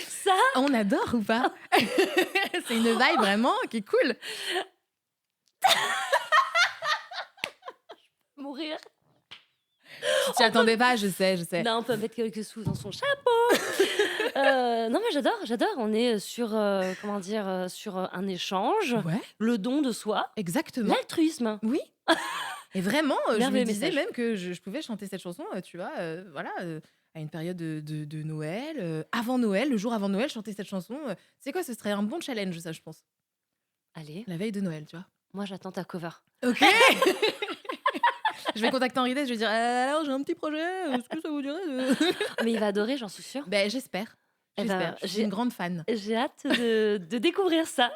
Ça, On adore ou pas? C'est une vibe vraiment qui est cool. mourir. Tu t'y attendais pas, je sais, je sais. Non, on peut mettre quelques sous dans son chapeau. Non, mais j'adore. On est sur, comment dire? Sur, un échange, Ouais, le don de soi, exactement. l'altruisme. Oui. Et vraiment, je me Merveilleux disais message. même que je pouvais chanter cette chanson, tu vois, voilà, à une période de Noël, avant Noël, le jour avant Noël, chanter cette chanson, c'est quoi? Ce serait un bon challenge, ça, je pense. Allez, La veille de Noël, tu vois? moi j'attends ta cover. OK. Je vais contacter Henri Dess, je vais dire: alors j'ai un petit projet, est-ce que ça vous dirait de» Mais il va adorer, j'en suis sûre. Ben j'espère, Eh ben, j'espère. Je suis une grande fan. j'ai hâte de découvrir ça.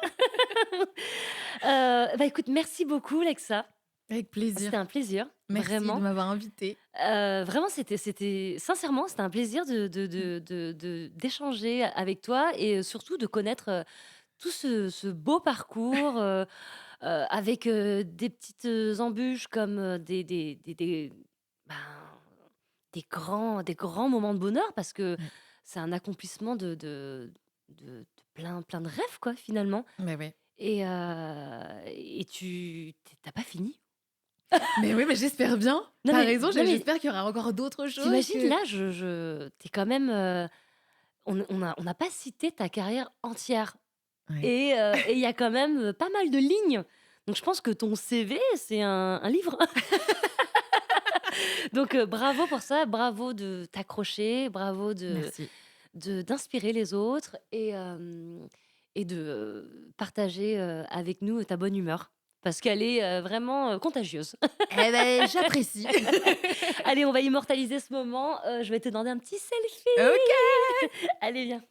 Bah, écoute, merci beaucoup Lexa. Avec plaisir. C'était un plaisir, Merci de vraiment. m'avoir invitée. Vraiment, sincèrement, c'était un plaisir d'échanger avec toi et surtout de connaître, tout ce beau parcours, avec, des petites, embûches comme, ben, des grands moments de bonheur parce que Ouais. c'est un accomplissement de plein de rêves, quoi, finalement Mais ouais. et tu pas fini. Mais oui, mais j'espère bien. Non Tu mais raison, non mais j'espère qu'il y aura encore d'autres choses t'imagines que là, tu quand même, on n'a pas cité ta carrière entière ouais. et il y a quand même, pas mal de lignes. Donc je pense que ton CV, c'est un livre. Donc bravo pour ça, bravo de t'accrocher, bravo Merci. d'inspirer les autres et de partager avec nous ta bonne humeur. Parce qu'elle est vraiment contagieuse. Eh ben, j'apprécie. Allez, on va immortaliser ce moment. Je vais te demander un petit Ok. selfie. Allez, viens.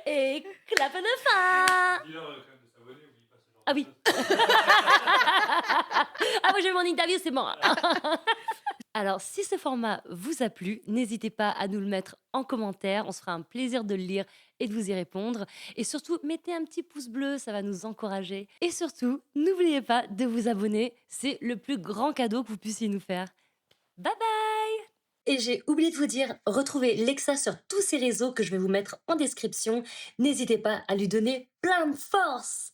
Et clap de fin. Dis-leur quand même de s'abonner, oublie pas ce genre Ah de oui. choses. Ah, moi j'ai mon interview, c'est bon. Alors, si ce format vous a plu, n'hésitez pas à nous le mettre en commentaire. On se fera un plaisir de le lire et de vous y répondre. Et surtout, mettez un petit pouce bleu, ça va nous encourager. Et surtout, n'oubliez pas de vous abonner. C'est le plus grand cadeau que vous puissiez nous faire. Bye bye! Et j'ai oublié de vous dire, retrouvez Lexa sur tous ses réseaux que je vais vous mettre en description. N'hésitez pas à lui donner plein de force!